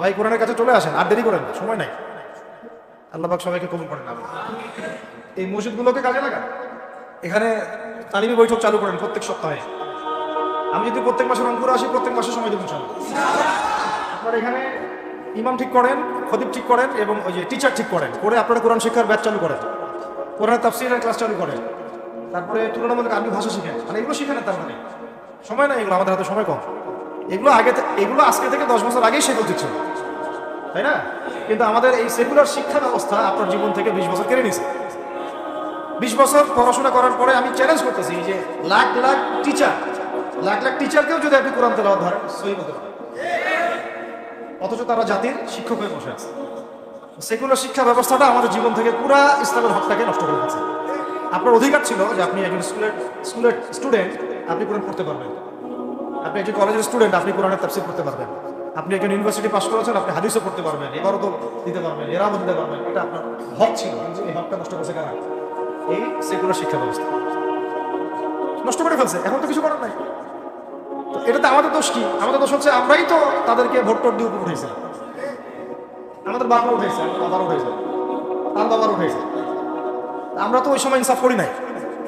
ভাই কোরআনের কাছে চলে আসেন, আর দেরি করেন না, সময় নাই। আল্লাহ পাক সবাইকে কবুল করেন। এই মসজিদগুলোকে কাজে লাগান, এখানে তালিমি বৈঠক চালু করেন প্রত্যেক সপ্তাহে। আমি যদি প্রত্যেক মাসে রংপুরে আসি, প্রত্যেক মাসে সময় দেবেন সব। আপনারা এখানে ইমাম ঠিক করেন, খতিব ঠিক করেন এবং ওই যে টিচার ঠিক করেন, করে আপনারা কোরআন শিক্ষার ব্যাচ চালু করেন, কোরআন তাফসীরের ক্লাস চালু করেন, তারপরে তুলনামূলক আরবি ভাষা শিখেন। মানে এগুলো শিখেন না, তার মানে সময় না, এগুলো আমাদের হাতে সময় কম। এগুলো আজকে থেকে 10 বছর আগেই শেখা উচিত ছিল, তাই না? কিন্তু আমাদের এই সেকুলার শিক্ষা ব্যবস্থা আপনার জীবন থেকে 20 বছর কেড়ে নিছে। 20 বছর পড়াশোনা করার পরে আমি চ্যালেঞ্জ করতেছি যে লাখ লাখ টিচারকেও যদি আপনি কোরআন তেলাওয়াত ধরেন, সহি বলতে পারেন, অথচ তারা জাতির শিক্ষক হয়ে বসে আছে। সেকুলার শিক্ষা ব্যবস্থাটা আমাদের জীবন থেকে পুরা ইসলামের হকটাকে নষ্ট করে দিচ্ছে। আপনার অধিকার ছিল যে আপনি একজন স্কুলের স্টুডেন্ট, আপনি কোরআন পড়তে পারবেন। আপনি একজন কলেজের স্টুডেন্ট, আপনি কোরআনের তাফসীর করতে পারবেন। আপনি একজন ইউনিভার্সিটি পাস করেছেন, আপনি হাদিসও পড়তে পারবেন, এবারও তো দিতে পারবেন, এরাও দিতে পারবেন। এটা আপনার হক ছিল, কিন্তু এই হকটা নষ্ট করেছে কারা? এই সেকুলার শিক্ষা ব্যবস্থা নষ্ট করে ফেলছে। এখন তো কিছু করার নাই। তো এটাতে আমাদের দোষ কি? আমাদের দোষ হচ্ছে আমরাই তো তাদেরকে ভোট টোট দিয়ে উপর উঠেছিলাম। আমাদের বাবা উঠেছে, বাবার উঠেছে, তার বাবার উঠেছে। আমরা তো ওই সময় ইনসাফ করি নাই,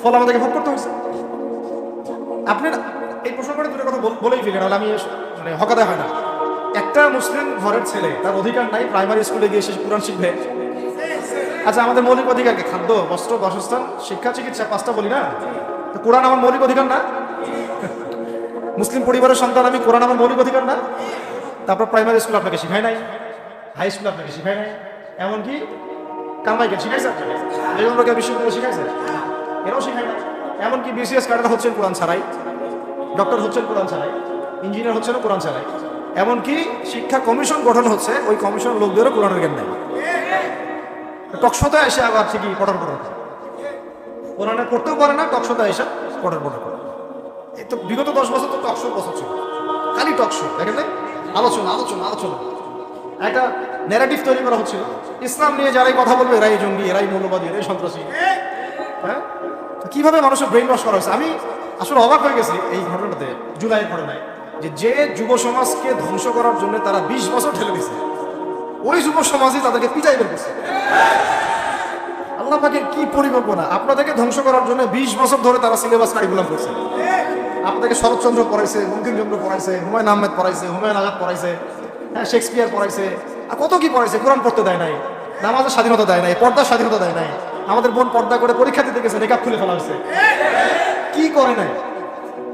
ফলে আমাদেরকে ভোগ করতে হয়েছে। আপনি এই প্রশ্ন করে দুটো কথা বলেই ফেলেন, নাহলে আমি মানে হকাদা হয় না। একটা মুসলিম ঘরের ছেলে, তার অধিকার নাই প্রাইমারি স্কুলে গিয়ে সে কোরআন শিখবে? আচ্ছা, আমাদের মৌলিক অধিকার কি? খাদ্য, বস্ত্র, বাসস্থান, শিক্ষা, চিকিৎসা, 5টা বলি না? তো কোরআন আমার মৌলিক অধিকার না? মুসলিম পরিবারের সন্তান আমি, কোরআন আমার মৌলিক অধিকার না? তারপর প্রাইমারি স্কুল আপনাকে শিখায় নাই, হাই স্কুল আপনাকে শিখায় নাই, এমনকি কামাইকে শিখাইছে, বেগমবাড়িয়া বিশ্ববিদ্যালয় শিখাইছে, এরাও শিখায় নাই। এমনকি বিসিএস ক্যাডার হচ্ছেন কোরআন ছাড়াই, ডক্টর হচ্ছেন কোরআন ছাড়াই, ইঞ্জিনিয়ার হচ্ছেন কোরআন ছাড়াই, এমনকি শিক্ষা কমিশন গঠন হচ্ছে, ওই কমিশনের লোকদেরও কোরআনের জ্ঞান নেই। টকশোতে এসে আবার ঠিকই পড়ার কোরআনে পড়তেও পারে না, টকশোতে এসে পড়ার করে। এই তো বিগত 10 বছর তো টকশোর বছর ছিল, খালি টকশো, দেখেন না? আলোচনা আলোচনা আলোচনা, একটা ন্যারেটিভ তৈরি করা হচ্ছিল। ইসলাম নিয়ে যারাই কথা বলবে এরাই জঙ্গি, এরাই মৌলবাদী, এরাই সন্ত্রাসী। হ্যাঁ, কিভাবে মানুষের ব্রেইন ওয়াশ করা হয়েছে। আমি আসলে অবাক হয়ে গেছি এই ঘটনাতে, জুলাইয়ের ঘটনায়, যে যুব সমাজকে ধ্বংস করার জন্য তারা 20 বছর ঠেলে দিছে, ওই যুব সমাজই তাদেরকে পিটাই বের করছে। আল্লাহ পাকের কি পরিকল্পনা! আপনাদেরকে ধ্বংস করার জন্য 20 বছর ধরে তারা সিলেবাস কারিকুলাম করছে। আপনাদেরকে শরৎচন্দ্র পড়াইছে, বঙ্কিমচন্দ্র পড়াইছে, হুমায়ুন আহমেদ পড়াইছে, হুমায়ুন আজাদ পড়াইছে, হ্যাঁ, শেক্সপিয়ার পড়াইছে, আর কত কি পড়াইছে। কোরআন পড়তে দেয় নাই, নামাজের স্বাধীনতা দেয় নাই, পর্দার স্বাধীনতা দেয় নাই। আমাদের বোন পর্দা করে পরীক্ষা দিতে গেছে, মেকআপ খুলে ফেলা হয়েছে, কি করে নাই।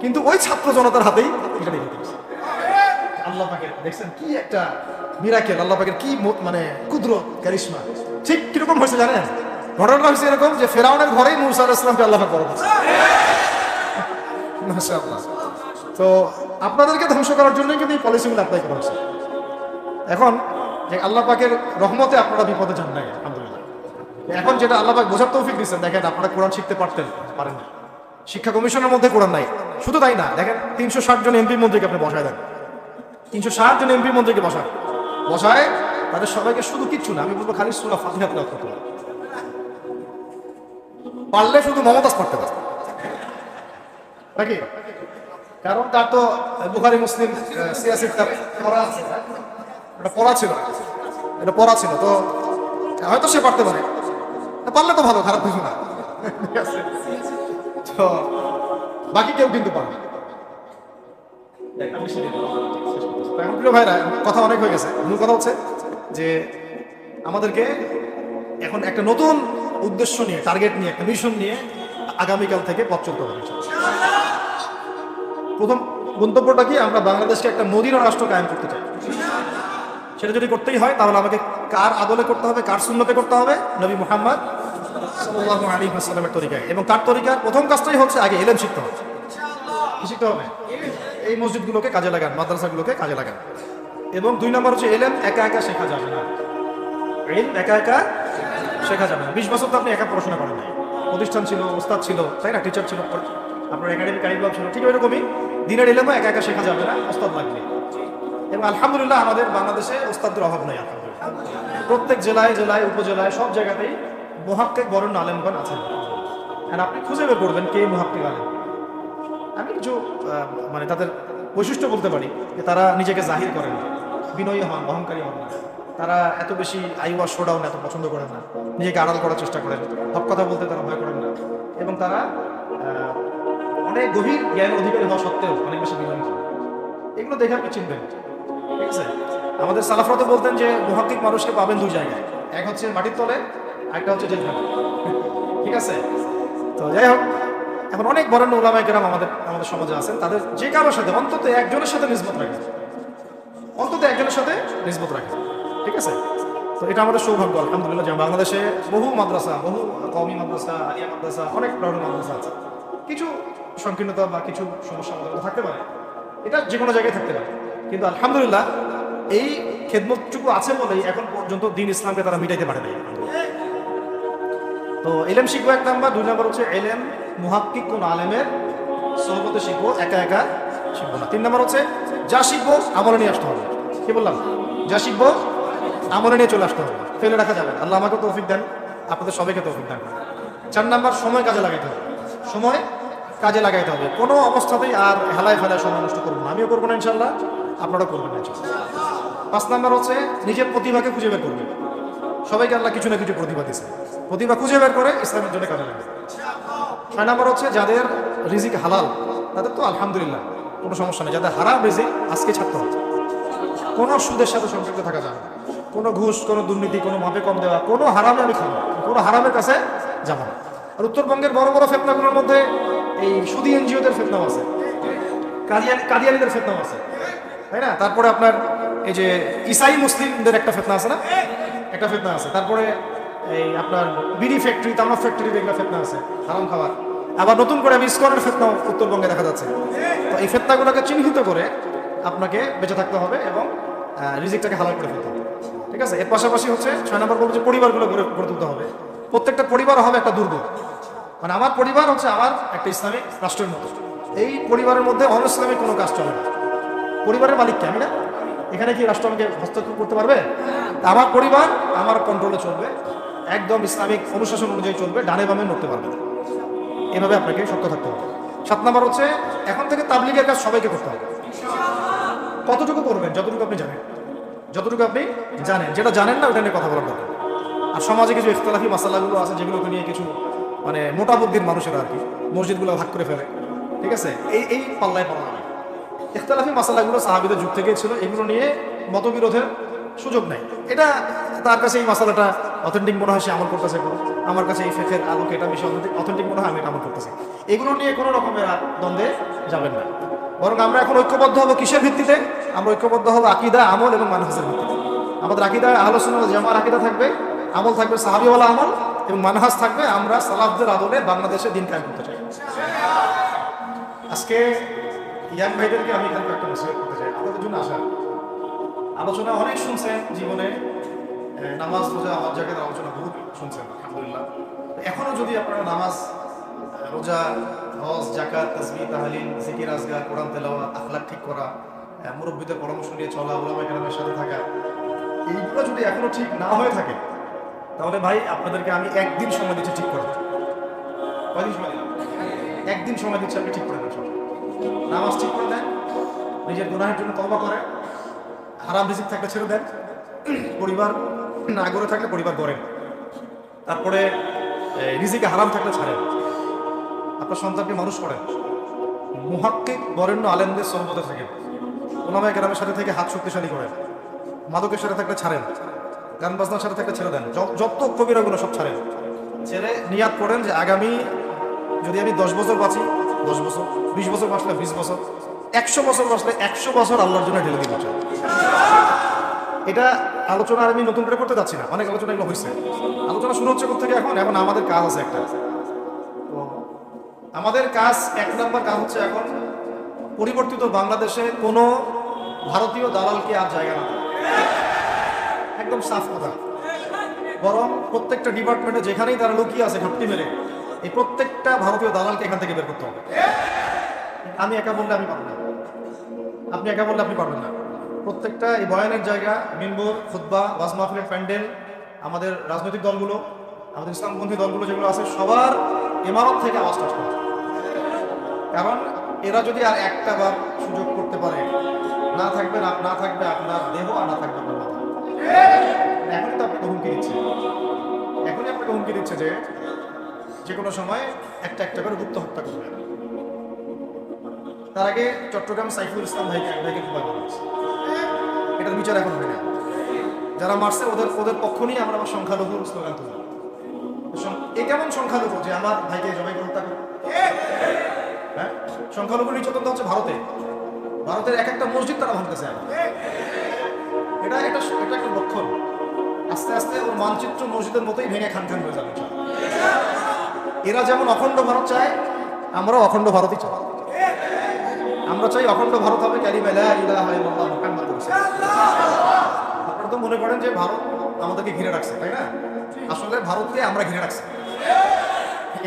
কিন্তু ওই ছাত্র জনতার হাতেই এটা নিয়ে দিয়েছে। আল্লাহ পাকের দেখছেন কি একটা মিরাকেল, আল্লাহ পাকের কি মানে কুদরত, কারিশমা। ঠিক কিরকম হয়েছে জানেন? ঘটনা হয়েছে এরকম যে ফেরাউনের ঘরেই মূসা আলাইহিস সালামকে আল্লাহ পাক বড় করেছে। মাশাআল্লাহ। তো আপনাদেরকে ধ্বংস করার জন্যই কিন্তু এই পলিসিগুলো অ্যাপ্লাই করা হচ্ছে। এখন যে আল্লাহ পাকের রহমতে আপনারা বিপদে যান নাই, আলহামদুলিল্লাহ। এখন যেটা আল্লাহ পাক বোঝার তৌফিক দিচ্ছেন, দেখেন আপনারা কোরআন শিখতে পারেন না, শিক্ষা কমিশনের মধ্যে কোরআন নাই। শুধু তাই না, দেখেন 360 জন এমপি মন্ত্রীকে আপনি বসায় দেন, 360 জন এমপি মন্ত্রীকে বসায় তাদের সবাইকে শুধু কিচ্ছু না, আমি বলবো খালি সূরা ফাতিহা তেলাওয়াত করতে হবে। পারলে শুধু মমতাজ পড়তে পারে নাকি? কারণ তার তো বুখারী মুসলিম সিয়াসি এটা পড়া ছিল, তো হয়তো সে পারতে পারে, পারলে তো ভালো, খারাপ কিছু না। ঠিক আছে, তো বাকি কেউ কিন্তু পারবে। এখন প্রিয় ভাইরা, কথা অনেক হয়ে গেছে। মূল কথা হচ্ছে যে আমাদেরকে এখন একটা নতুন উদ্দেশ্য নিয়ে, টার্গেট নিয়ে, একটা মিশন নিয়ে আগামীকাল থেকে পথ চলতে হবে। প্রথম গন্তব্যটা কি? আমরা বাংলাদেশকে একটা মদিনা রাষ্ট্র কায়েম করতে চাই। সেটা যদি করতেই হয়, তাহলে আমাকে কার আদলে করতে হবে, কার সুন্নতে করতে হবে? নবী মুহাম্মদ সাল্লাল্লাহু আলাইহি ওয়াসাল্লামের তরিকায়। এবং কার তরিকার? প্রথম কাজটাই হচ্ছে আগে ইলম শিখতে হবে। কি শিখতে হবে? এই মসজিদগুলোকে কাজে লাগান, মাদ্রাসাগুলোকে কাজে লাগান। এবং 2 নম্বর হচ্ছে ইলম একা একা শেখা যাবে না। ইলম একা একা শেখা যাবে না। 20 বছর তো আপনি একা পড়াশোনা করেন নাই, প্রতিষ্ঠান ছিল, ওস্তাদ ছিল, তাই না? টিচার ছিল, আপনার একাডেমিক কারিকুলাম ছিল। ঠিক ওইরকমই দিনের ইলমও একা একা শেখা যাবে না, ওস্তাদ লাগবে। এবং আলহামদুলিল্লাহ আমাদের বাংলাদেশে ওস্তাদদের অভাব নেই। প্রত্যেক জেলায় জেলায় উপজেলায় সব জায়গাতেই মুহাক্কিক বরেণ্য আলেমগণ আছেন। আর আপনি খুঁজে বের করবেন কে মুহাক্কিক আলেম। আমি কিছু মানে তাদের বৈশিষ্ট্য বলতে পারি যে তারা নিজেকে জাহির করেন, বিনয়ী হন, অহংকারী হন না। তারা এত বেশি আইওয়া শোডাউন এত পছন্দ করেন না, নিজেকে আড়াল করার চেষ্টা করেন, হক কথা বলতে তারা ভয় করেন না, এবং তারা অনেক গভীর জ্ঞান অধিকারী হওয়া সত্ত্বেও অনেক বেশি বিনয়ী হন। এগুলো দেখে আপনি চিনবেন, ঠিক আছে? আমাদের সালাফরাতে বলতেন যে মুহাক্কিক মানুষকে পাবেন দুই জায়গায়, এক হচ্ছে মাটির তলে, একটা হচ্ছে জেলখানা, ঠিক আছে? তো যাই হোক, এখন অনেক বরেণ্য ওলামায়ে কেরাম আমাদের আমাদের সমাজে আছেন, তাদের যে কারোর সাথে অন্তত একজনের সাথে নিসবত রাখে, অন্তত একজনের সাথে নিসবত রাখে, ঠিক আছে? তো এটা আমাদের সৌভাগ্য আলহামদুলিল্লাহ যে বাংলাদেশে বহু মাদ্রাসা, বহু কওমি মাদ্রাসা, আলিয়া মাদ্রাসা, অনেক ধরনের মাদ্রাসা আছে। কিছু সংকীর্ণতা বা কিছু সমস্যা আমাদের মধ্যে থাকতে পারে, এটা যে কোনো জায়গায় থাকতে পারে, কিন্তু আলহামদুলিল্লাহ এই খেদমতটুকু আছে বলেই এখন পর্যন্ত দ্বীন ইসলামকে তারা মিটাইতে পারে নাই। তো এলেম শিখবো এক নাম্বার, দুই নাম্বার হচ্ছে এলেম মুহাক্কিক কোন আলেমের সোহবতে শিখবো, একা একা শিখবো না। তিন নাম্বার হচ্ছে যা শিখবো আমলে নিয়ে আসতে হবে। কি বললাম? যা শিখবো আমলে নিয়ে চলে আসতে হবে, ফেলে রাখা যাবে। আল্লাহ আমাকে তৌফিক দেন, আপনাদের সবাইকে তৌফিক দেন। চার নাম্বার সময় কাজে লাগাইতে হবে, সময় কাজে লাগাইতে হবে, কোনো অবস্থাতেই আর হেলায় ফেলায় সময় নষ্ট করবো না, আমিও করবো না ইনশাল্লাহ, আপনারাও করবেন না ইনশাল্লাহ। পাঁচ নাম্বার হচ্ছে নিজের প্রতিভাকে খুঁজে বের করবে। সবাইকে আল্লাহ কিছু না কিছু প্রতিভা দিয়েছে, প্রতিভা খুঁজে বের করে ইসলামের জন্য কাজে লাগবে। ছয় নাম্বার হচ্ছে যাদের রিজিক হালাল তাদের তো আলহামদুলিল্লাহ কোনো সমস্যা নেই, যাদের হারাম রিজিক আজকে ছাড়তে হবে। কোনো সুদের সাথে সম্পৃক্ত থাকা যাবে না, কোনো ঘুষ, কোনো দুর্নীতি, কোনো মাপে কম দেওয়া, কোনো হারামে আমি খাবো না, কোনো হারামের কাছে যাবো না। আর উত্তরবঙ্গের বড় বড় ফেতনাগুলোর মধ্যে এই সুদী এনজিওদের ফেতনাও আছে, কাদিয়ানিদের ফেতনাও আছে, তাই না? তারপরে আপনার এই যে ইসাই মুসলিমদের একটা ফেতনা আছে না, একটা ফেতনা আছে। তারপরে এই আপনার বিড়ি ফ্যাক্টরি, তামাক ফ্যাক্টরি দেখলে ফেতনা আছে, হারাম খাবার। আবার নতুন করে ইসকনের ফেতনাও উত্তরবঙ্গে দেখা যাচ্ছে। তো এই ফেতনাগুলোকে চিহ্নিত করে আপনাকে বেঁচে থাকতে হবে এবং রিজিকটাকে হালাল করে ফেলতে হবে, ঠিক আছে? এর পাশাপাশি হচ্ছে 6 নম্বর বলবো যে পরিবারগুলো গড়ে তুলতে হবে। প্রত্যেকটা পরিবার হবে একটা দুর্গ, মানে আমার পরিবার হচ্ছে আমার একটা ইসলামিক রাষ্ট্রের মতো। এই পরিবারের মধ্যে অন ইসলামিক কোনো কাজ চলে না। পরিবারের মালিককে আমি না, এখানে কি রাষ্ট্র আমাকে হস্তক্ষেপ করতে পারবে? আমার পরিবার আমার কন্ট্রোলে চলবে, একদম ইসলামিক অনুশাসন অনুযায়ী চলবে, ডানে বামে নড়তে পারবে না। এভাবে আপনাকে শক্ত থাকতে হবে। 7 নম্বর হচ্ছে এখন থেকে তাবলীগের কাজ সবাইকে করতে হবে। কতটুকু করবেন? যতটুকু আপনি জানেন, যতটুকু আপনি জানেন। যেটা জানেন না ওটা নিয়ে কথা বলার দরকার। আর সমাজে কিছু ইখতিলাফি মাসালাগুলো আছে যেগুলোকে নিয়ে কিছু মানে মোটা বুদ্ধির মানুষেরা আর কি মসজিদগুলো ভাগ করে ফেলে, ঠিক আছে? এই পাল্লায় পড়া হবে। ইখতিলাফি মাসালাগুলো সাহাবীদের যুগ থেকেই ছিল, এগুলো নিয়ে মতবিরোধের সুযোগ নাই। এটা তার কাছে এই মাসালাটা অথেন্টিক মনে হয়, সে আমল করতেছে। আমার কাছে এই ফেকের আলোকে এটা বেশি অথেন্টিক মনে হয়, আমি এটা আমল করতেছি। এগুলো নিয়ে কোনো রকমের দ্বন্দ্বে যাবেন না, বরং আমরা এখন ঐক্যবদ্ধ হবো কিসের ভিত্তিতে? আমরা ঐক্যবদ্ধ হবো আকীদা, আমল এবং মানহাজের ভিত্তিতে। আমাদের আকীদা আহলুস সুন্নাহ ওয়াল জামাআর আকীদা থাকবে, আমল থাকবে সাহাবীওয়ালা আমল, এবং মানহাজ থাকবে আমরা সালাফদের আদলে বাংলাদেশে দিন কায়েম করতে চাই। আজকে ইয়াং ভাইদেরকে আমি এখানে একটা নসিহত করতে চাই, আপনাদের জন্য আসা। আলোচনা অনেক শুনছেন জীবনে, নামাজ, রোজা, হজ, যাকাত আলোচনা বহুত শুনছেন আলহামদুলিল্লাহ। এখনো যদি আপনারা নামাজ, রোজা, হজ, যাকাত, তাসবিহ, তাহলিল, জিকির, আজকার, কোরআন তেলাওয়াত, আখলাক ঠিক করা, মুরব্বীদের পরামর্শ নিয়ে চলা, উলামায়ে কেরামের সাথে থাকা, এইগুলো যদি এখনো ঠিক না হয়ে থাকে তাহলে ভাই আপনাদেরকে আমি একদিন সময় দিচ্ছি ঠিক করে। কয়দিন সময় দিলাম? একদিন সময় দিচ্ছি, আপনি ঠিক করে দেন। সব নামাজ ঠিক করে দেন, নিজের গুনাহের জন্য তওবা করেন, হারাম রিজিক থাকলে ছেড়ে দেন, পরিবার না গড়ে থাকলে পরিবার গড়েন, তারপরে রিজিকে হারাম থাকলে ছাড়েন, আপনার সন্তানকে মানুষ করেন, মুহাক্কিক বরেণ্য আলেমদের সোহবতে থাকেন, উলামায়ে কেরামের সাথে থেকে হাত শক্তিশালী করেন, মাদকের সাথে থাকলে ছাড়েন, গান বাজনার সাথে থাকলে ছেড়ে দেন, যত কবিরাগুলো সব ছাড়েন। ছেড়ে নিয়াত করেন যে আগামী যদি আমি 10 বছর বাঁচি 10 বছর, 20 বছর বাঁচলে 20 বছর, 100 বছর বাঁচলে 100 বছর আল্লাহর জন্য ঢেলে দিব। এটা আলোচনা আর আমি নতুন করে করতে যাচ্ছি না, অনেক আলোচনা এগুলো হয়েছে। আলোচনা শুরু হচ্ছে কোথা থেকে? এখন আমাদের কাজ আছে একটা। তো আমাদের কাজ, 1 নম্বর কাজ হচ্ছে এখন পরিবর্তিত বাংলাদেশে কোনো ভারতীয় দালালকে আর জায়গা না, একদম সাফ কথা। বরং প্রত্যেকটা ডিপার্টমেন্টে যেখানেই তারা লুকিয়ে আছে ঘাপটি মেরে, এই প্রত্যেকটা ভারতীয় দালালকে এখান থেকে বের করতে হবে। আমি একা বললে আমি পারবো না, আপনি একা বললে আপনি পারবেন না। প্রত্যেকটা এই বয়ানের জায়গা, মিম্বর, খুতবা, ওয়াজ মাহফিলের প্যান্ডেল, আমাদের রাজনৈতিক দলগুলো, আমাদের ইসলামপন্থী দলগুলো যেগুলো আছে, সবার ইমারত থেকে আওয়াজ টাচ করতে। কারণ এরা যদি আর একটা বার সুযোগ করতে পারে, না থাকবে না থাকবে আপনার দেহ, আর না থাকবে আপনার মাথা। এখনই তো আপনাকে হুমকি দিচ্ছে, এখনই আপনাকে হুমকি দিচ্ছে যে কোনো সময় একটা একটা করে গুপ্ত হত্যা করবে। তার আগে চট্টগ্রাম সাইফুল ইসলাম ভাইকে খুব ভালো লাগছে, এটার বিচার এখন হয় না। যারা মারছে ওদের পক্ষ নিয়ে আমরা আবার সংখ্যালঘুর স্লোগান তুলি। এ কেমন সংখ্যালঘু যে আমার ভাইকে জবাই করে হত্যা করে? হ্যাঁ, সংখ্যালঘু নির্যাতন হচ্ছে ভারতের এক একটা মসজিদ তারা ভাঙতেছে। এটা একটা লক্ষণ। আস্তে আস্তে ওর মানচিত্র মসজিদের মতোই ভেঙে খান হয়ে যাবে। এরা যেমন অখণ্ড ভারত চায়, আমরাও অখণ্ড ভারতই চাই। আমরা চাই অখণ্ড ভারত হবে কালিমা লা ইলাহা ইল্লাল্লাহ মুহাম্মাদুর রাসূলুল্লাহ। আপনারা তো মনে করেন যে ভারত আমাদেরকে ঘিরে রাখছে, তাই না? আসলে ভারতকে আমরা ঘিরে রাখছি।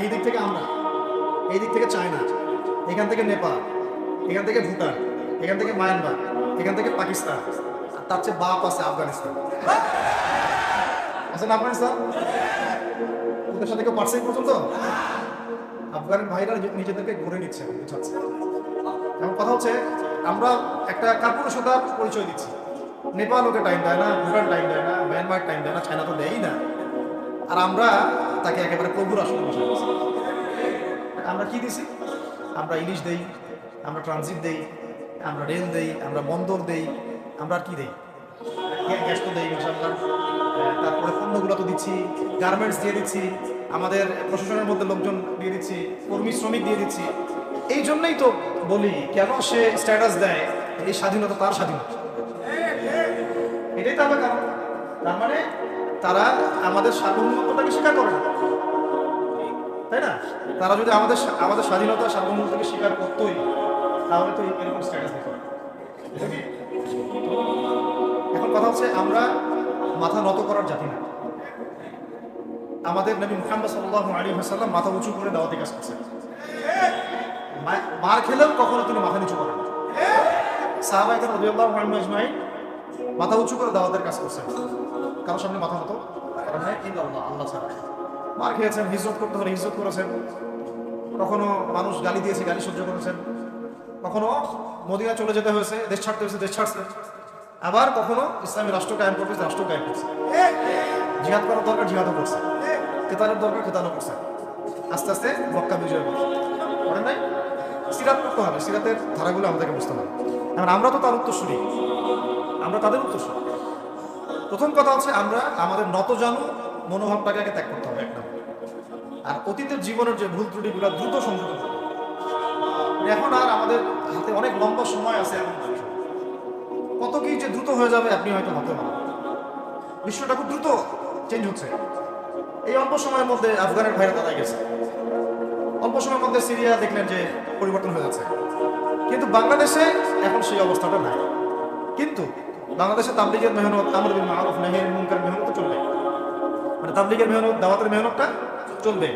এই দিক থেকে আমরা, এই দিক থেকে চায়না, এখান থেকে নেপাল, এখান থেকে ভুটান, এখান থেকে মায়ানমার, এখান থেকে পাকিস্তান, আর তার চেয়ে বাপ আছে আফগানিস্তান। আছেন আফগানিস্তান? ওদের সাথে কেউ পারছে পর্যন্ত? আফগানের ভাইরা নিজেদেরকে গড়ে নিচ্ছে, বুঝাচ্ছে। এবং কথা হচ্ছে আমরা একটা কাপুরুষতার পরিচয় দিচ্ছি। নেপাল ওকে টাইম দেয় না, ভুটান টাইম দেয় না, মায়ানমার টাইম দেয় না, চায়না তো দেয়ই না। আর আমরা তাকে একেবারে প্রভুর আসলে বসাই দিচ্ছি। আমরা কি দিছি? আমরা ইলিশ দেই, আমরা ট্রানজিট দেই, আমরা রেল দেই, আমরা বন্দর দেই, আমরা আর কি দেই? গ্যাস তো দেই ইনশাআল্লাহ। তারপরে পণ্যগুলো তো দিচ্ছি, গার্মেন্টস দিয়ে দিচ্ছি, আমাদের প্রশাসনের মধ্যে লোকজন দিয়ে দিচ্ছি, কর্মী শ্রমিক দিয়ে দিচ্ছি। এই জন্যই তো বলি, কেন সে স্ট্যাটাস দেয় এই স্বাধীনতা তার স্বাধীনতা। এটাই তার কারণ। তার মানে তারা আমাদের সার্বভৌমত্বটাকে স্বীকার করে না, তাই না? তারা যদি আমাদের স্বাধীনতা সার্বভৌমত্বকে স্বীকার করতোই, তাহলে তো এরকম স্ট্যাটাস দিত। এখন কথা হচ্ছে আমরা মাথা নত করার জাতি না। আমাদের নবী মুহাম্মদ সাল্লাল্লাহু আলাইহি ওয়াসাল্লাম মাথা উঁচু করে দাওয়াতি কাজ করছেন। মার খেলেও কখনো তিনি মাথা নিচু করেন। সাহাবায়ে কেরাম রাদিয়াল্লাহু আনহুম আজমাইন মাথা উঁচু করে দাওয়াতের কাজ করছেন। কারোর সামনে মাথা নত করেন নাই, ইল্লাল্লাহ, আল্লাহ ছাড়া। মার খেয়েছেন, হিজরত করতে হলে হিজরত করেছেন, কখনো মানুষ গালি দিয়েছে, গালি সহ্য করেছেন, কখনো মদিনা চলে যেতে হয়েছে, দেশ ছাড়তে হয়েছে, দেশ ছাড়ছেন। আবার কখনো ইসলামী রাষ্ট্র কায়েম করতে রাষ্ট্র কায়েম করছে, জিহাদ করার দরকার জিহাদও করছে, কেতালের দরকার কেতালও করছে। আস্তে আস্তে মক্কা বিজয় করেন নাই। সিরাত করতে হবে, সিরাতের ধারাগুলো আমাদেরকে বুঝতে হবে। এখন আমরা তো তার উত্তরসূরি, আমরা তাদের উত্তরসূরি। প্রথম কথা হচ্ছে আমরা আমাদের নতজানু মনোভাবটাকে আগে ত্যাগ করতে হবে একটা। আর অতীতের জীবনের যে ভুল ত্রুটিগুলো দ্রুত সংশোধন করতে হবে। এখন আর আমাদের হাতে অনেক লম্বা সময় আছে, এমন কত কি যে দ্রুত হয়ে যাবে আপনি হয়তো ভাবতে পারেন। বিশ্বটা খুব দ্রুত চেঞ্জ হচ্ছে। এই অল্প সময়ের মধ্যে আফগানের ভাইরা দাঁড়ায় গেছে, অল্প সময়ের মধ্যে সিরিয়া দেখলেন যে পরিবর্তন হয়ে যাচ্ছে। কিন্তু বাংলাদেশে এখন সেই অবস্থাটা নাই। কিন্তু বাংলাদেশে তাবলীগের মেহনত, আমর বিল মারুফ নাহি আনিল মুনকার মেহনত চলবে। মানে তাবলীগের মেহনত, দাওয়াতের মেহনতটা চলবে।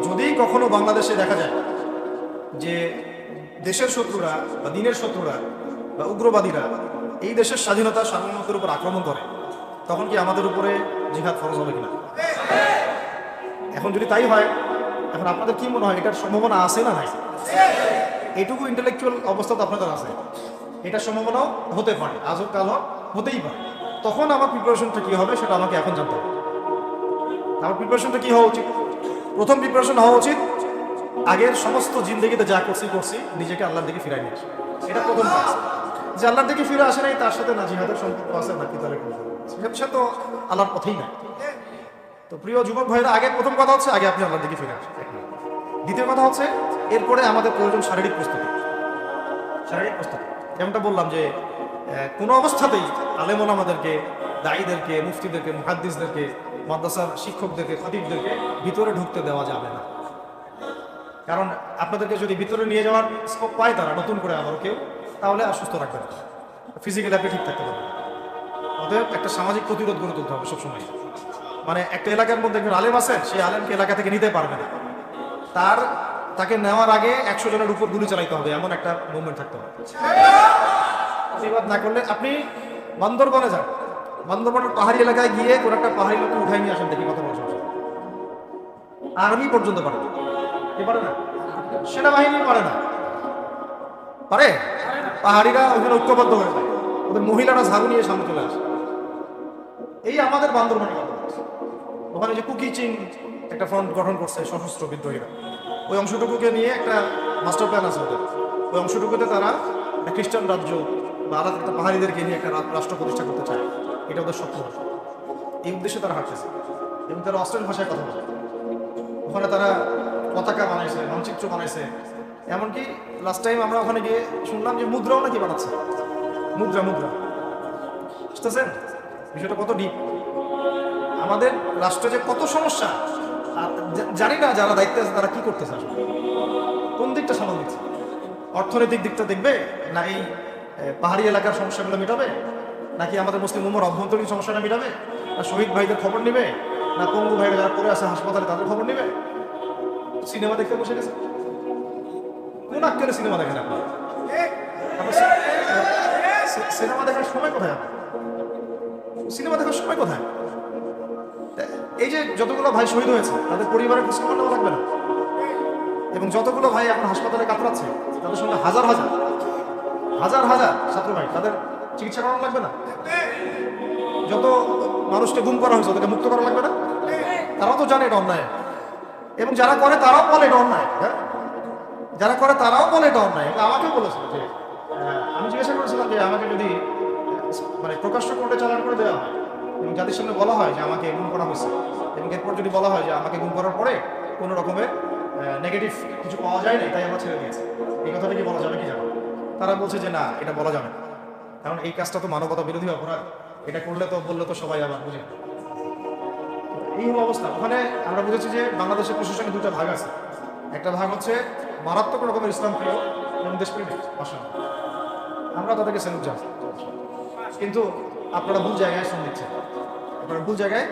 যদি কখনো বাংলাদেশে দেখা যায় যে দেশের শত্রুরা বা দিনের শত্রুরা বা উগ্রবাদীরা এই দেশের স্বাধীনতা সার্বভৌমত্বের উপর আক্রমণ করে, তখন কি আমাদের উপরে জিহাদ ফরজ হবে কিনা? এখন যদি তাই হয়, এখন আপনাদের কি মনে হয় এটার সম্ভাবনা আছে না নাই? এইটুকু ইন্টেলেকচুয়াল অবস্থা তো আপনাদের আছে, এটার সম্ভাবনাও হতে পারে, আজও কাল হতেই পারে। তখন আমার প্রিপারেশনটা কি হবে সেটা আমাকে এখন জানতে হবে। আমার প্রিপারেশনটা কি হওয়া উচিত? প্রথম প্রিপারেশন হওয়া উচিত আগের সমস্ত জিন্দগিতে যা করছি নিজেকে আল্লাহর দিকে ফিরাই নিয়ে আসে। এটা প্রথম কাজ। যে আল্লাহর দিকে ফিরে আসে নাই, তার সাথে না জিহাদের সম্পর্ক আছে না কিতালের সে তো আল্লাহর পথেই নাই। তো প্রিয় যুবক ভাইরা, আগে প্রথম কথা হচ্ছে আগে আপনি আল্লাহর দিকে ফিরে আসেন। দ্বিতীয় কথা হচ্ছে এরপরে আমাদের প্রয়োজন শারীরিক প্রস্তুতি। যেমনটা বললাম যে কোনো অবস্থাতেই আলেম ওলামাদেরকে, দায়ীদেরকে, মুফতিদেরকে, মুহাদ্দিসদেরকে, মাদ্রাসার শিক্ষকদেরকে, খতিবদেরকে ভিতরে ঢুকতে দেওয়া যাবে না। কারণ আপনাদেরকে যদি ভিতরে নিয়ে যাওয়ার স্কোপ পায় তারা নতুন করে আবারও কেউ, তাহলে আর সুস্থ রাখবে না, ফিজিক্যালি আপনি ঠিক থাকতে পারবেন। অতএব একটা সামাজিক প্রতিরোধ গড়ে তুলতে হবে সবসময়। মানে একটা এলাকার মধ্যে একজন আলেম আছেন, সেই আলেমকে এলাকা থেকে নিতে পারবে না, তাকে নেওয়ার আগে 100 জনের উপর গুলি চালাইতে হবে, এমন একটা মুভমেন্ট থাকতে হবে। প্রতিবাদ না করলে আপনি বান্দরবনে যান, বান্দরবনের পাহাড়ি এলাকায় গিয়ে কোন একটা পাহাড়ি লোককে উঠাই নিয়ে আসেন, দেখি কথা বলছেন। আর্মি পর্যন্ত পারে না, পারে না, সেনাবাহিনী পারে না, পারে পাহাড়িরা ওখানে ঐক্যবদ্ধ হয়ে যায়, ওদের মহিলারা ঝাড়ু নিয়ে সামনে চলে আসে। এই আমাদের বান্দরবানের কথা বলছি। ওখানে যে কুকি চিং একটা ফ্রন্ট গঠন করছে সশস্ত্র বিদ্রোহীরা, ওই অংশটুকুকে নিয়ে একটা মাস্টার প্ল্যান আছে ওদের। ওই অংশটুকুতে তারা একটা খ্রিস্টান রাজ্য বা আলাদা একটা পাহাড়িদেরকে নিয়ে একটা রাষ্ট্র প্রতিষ্ঠা করতে চায়। এটা ওদের স্বপ্ন। এই উদ্দেশ্যে তারা হাঁটতেছে এবং তারা অস্ট্রেলিয়ান ভাষায় কথা বলে। ওখানে তারা পতাকা বানাইছে, মানচিত্র বানাইছে। এমনকি লাস্ট টাইম আমরা ওখানে গিয়ে শুনলাম যে মুদ্রাও নাকি বানাচ্ছে। মুদ্রা বুঝতেছেন বিষয়টা কত ডিপ। আমাদের রাষ্ট্রে যে কত সমস্যা, আর জানি না যারা দায়িত্বে আছে তারা কি করতেছে, আসলে কোন দিকটা সামাল দিচ্ছে। অর্থনৈতিক দিকটা দেখবে, না এই পাহাড়ি এলাকার সমস্যাগুলো মেটাবে, নাকি আমাদের মুসলিম উম্মার অভ্যন্তরীণ সমস্যাটা মেটাবে, না শহীদ ভাইদের খবর নেবে, না পঙ্গু ভাইরা যারা পড়ে আছে হাসপাতালে তাদের খবর নেবে? সিনেমা দেখতে বসে গেছে। কোন আক্কেলে সিনেমা দেখেন আপনি? সিনেমা দেখার সময় কোথায়? সিনেমা দেখার সময় কোথায়? এই যে যতগুলো ভাই শহীদ হয়েছে তাদের পরিবারের খোঁজ খবর নেওয়া লাগবে না? এবং যতগুলো ভাই এখন হাসপাতালে কাতরাচ্ছে তাদের সঙ্গে হাজার ছাত্র ভাই, তাদের চিকিৎসা করানো লাগবে না? যত মানুষকে গুম করা হয়েছে তাদেরকে মুক্ত করা লাগবে না? তারাও তো জানে এটা অন্যায়, এবং যারা করে তারাও বলে এটা অন্যায়। যারা করে তারাও বলে এটা অন্যায়। আমাকেও বলেছিল যে, আমি জিজ্ঞাসা করেছিলাম যে আমাকে যদি মানে প্রকাশ্য কোর্টে চালান করে দেওয়া হয় এবং যাদের সামনে বলা হয় যে আমাকে গুম করা হয়েছে, এবং এরপর যদি বলা হয় যে আমাকে গুম করার পরে কোনো রকমের নেগেটিভ কিছু পাওয়া যায় না, তাই আমরা ছেড়ে দিয়েছি, এই কথাটা কি বলা যাবে কি যাবে? তারা বলছে যে না, এটা বলা যাবে না, কারণ এই কাজটা তো মানবতা বিরোধী অপরাধ, এটা করলে তো বললে তো সবাই আবার বুঝে। এই হলো অবস্থা। ওখানে আমরা বুঝেছি যে বাংলাদেশের প্রশাসনে দুটো ভাগ আছে। একটা ভাগ হচ্ছে মারাত্মক রকমের ইসলাম প্রিয় এবং দেশপ্রেমিক ভাষা, আমরা তাদেরকে স্যালুট জানাই। কিন্তু আপনারা ভুল জায়গায় শ্রম দিচ্ছেন, আপনারা ভুল জায়গায়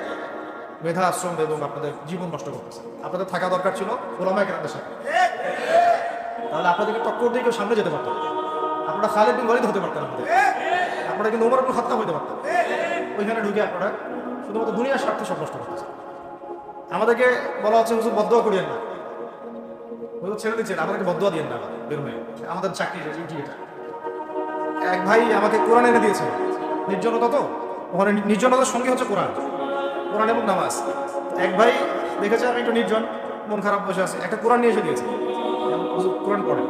মেধা আশ্রম এবং আপনাদের জীবন নষ্ট করতেছে। আপনাদের থাকা দরকার ছিল ওলামায়ে কেরামদের সাথে, তাহলে আপনাদেরকে টক্কর দিয়ে কেউ সামনে যেতে পারতেন। আপনারা খালিদ বিন ওয়ালিদ হতে পারতেন, আপনারা কিন্তু ওমর ইবনে খাত্তাব হতে পারতেন। ওইখানে ঢুকে আপনারা শুধুমাত্র দুনিয়ার স্বার্থে সব নষ্ট করতেছে। আমাদেরকে বলা হচ্ছে হুজুর বদদোয়া করিয়েন না, হুজুর ছেড়ে দিচ্ছেন, আমাদেরকে বদদোয়া দিয়েন না বের হয়ে, আমাদের চাকরি ডিউটি এটা। এক ভাই আমাকে কোরআন এনে দিয়েছে, নির্জনতা তো ওখানে, নির্জনতার সঙ্গে হচ্ছে কোরআন এবং নামাজ। এক ভাই দেখেছে আমি একটু নির্জন, মন খারাপ বসে আছে, একটা কোরআন নিয়ে এসে দিয়েছে, কোরআন পড়ে।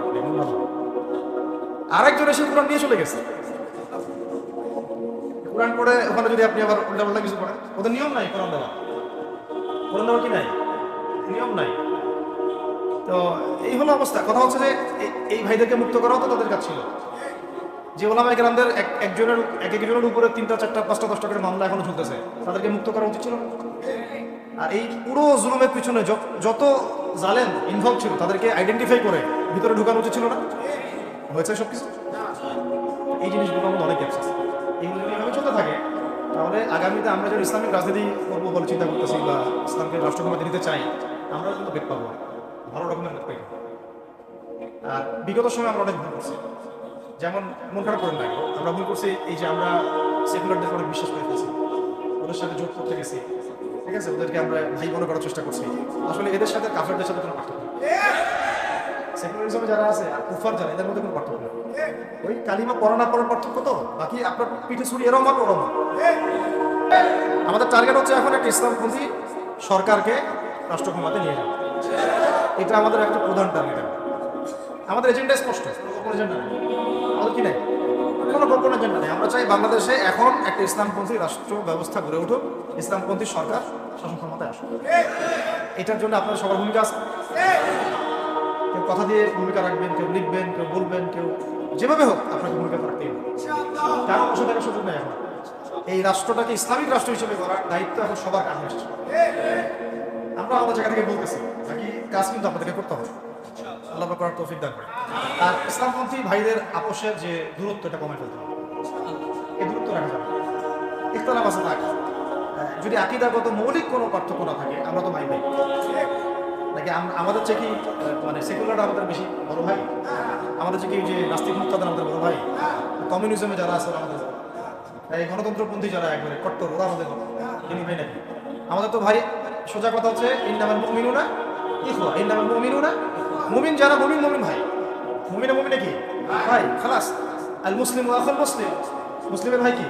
আরেকজন এসে কোরআন নিয়ে চলে গেছে, কোরআন পড়ে ওখানে যদি আপনি আবার উল্টাপাল্টা কিছু করেন, ওদের নিয়ম নাই কোরআন দেওয়া কি নাই, নিয়ম নাই। তো এই হলো অবস্থা। কথা হচ্ছে যে এই ভাইদেরকে মুক্ত করাও তো তাদের কাজ ছিল। যে ওলামায়ে কেরামদের একজনের উপরে 3টা 4টা 5টা 10টা করে মামলা এখনো চলতেছে, তাদেরকে মুক্ত করা উচিত ছিল। আর এই পুরো জুলুমের পিছনে যত জালেম ইনভলভ ছিল তাদেরকে আইডেন্টিফাই করে ভিতরে ঢুকানো উচিত ছিল না? হয়েছে সবকিছু? এই জিনিসগুলো আমাদের অনেক গ্যাপস আছে। এইগুলো যদি এভাবে চলতে থাকে তাহলে আগামীতে আমরা যদি ইসলামিক রাজনীতি করবো বলে চিন্তা করতেছি বা ইসলামকে রাষ্ট্রক্ষমতা দিতে চাই, আমরা কিন্তু বেদ পাবো, ভালো রকমের বেদ পাই। আর বিগত সময় আমরা অনেক ভুল করছি। যেমন মন খারাপ করেন না, আমরা ভুল করছি এই যে আমরা সেকুলারদের অনেক বিশ্বাস করে ফেলছি, ওদের সাথে যোগ করতে গেছি, ঠিক আছে, ওদেরকে আমরা ভাই মনে করার চেষ্টা করছি। আসলে এদের সাথে কাফেরদের সাথে কোনো পার্থক্য নেই। সেকুলারিজমে যারা আছে আর কুফার যারা, এদের মধ্যে কোনো পার্থক্য নেই। ওই কালিমা পড়া না পড়ার পার্থক্য তো, বাকি আপনার পিঠে ছুরি এরম মারো ওরম। আমাদের টার্গেট হচ্ছে এখন একটা ইসলামপন্থী সরকারকে রাষ্ট্র ক্ষমতায় নিয়ে যাওয়া, এটা আমাদের একটা প্রধান টার্গেট। আমাদের এজেন্ডা স্পষ্ট, কোনো এজেন্ডা নেই আমাদের, কি নেই, কোনো গোপন এজেন্ডা নেই। আমরা চাই বাংলাদেশে এখন একটা ইসলামপন্থী রাষ্ট্র ব্যবস্থা গড়ে উঠুক, ইসলামপন্থী সরকার শাসন ক্ষমতায় আসুক। এটার জন্য আপনার সবার ভূমিকা আছে। কেউ কথা দিয়ে ভূমিকা রাখবেন, কেউ লিখবেন, কেউ বলবেন, কেউ যেভাবে হোক আপনাকে ভূমিকা রাখতেই হবে। কারণ বসে থাকার সুযোগ নেই। এখন এই রাষ্ট্রটাকে ইসলামিক রাষ্ট্র হিসেবে করার দায়িত্ব এখন সবার কাঁধে আসছে। আমরা আমাদের জায়গা থেকে বলতেছি, বাকি কাজ কিন্তু আপনাদেরকে করতে হবে। আল্লাহ করার তৌফিক দান করে। আর ইসলামপন্থী ভাইদের আপোষের যে দূরত্ব, এটা কমে ফেলতে হবে। এই দূরত্ব রাখা যাবে। ইখতিলাফ আছে থাক, যদি আকীদাগত মৌলিক কোনো পার্থক্য না থাকে, আমরা তো ভাই ভাই নাকি? আমাদের চেয়ে কি মানে সেকুলাররা আমাদের বেশি বড় ভাই? আমাদের চেয়ে কি যে নাস্তিক মুক্তাদের আমাদের বড় ভাই? কমিউনিজমে যারা আছে আমাদের, এই গণতন্ত্রপন্থী যারা একবারে কট্টর, ওরা আমাদের তিনি ভাই নাকি? আমাদের তো ভাই, সোজা কথা হচ্ছে ইন্নামাল মুমিনুনা ইখওয়া, ইন্নামাল মুমিনুনা, মুমিন যারা মুমিন ভাই, মুমিনে কি ভাই, খালাস। আল মুসলিম আখুল মুসলিম, মুসলিমের ভাই কি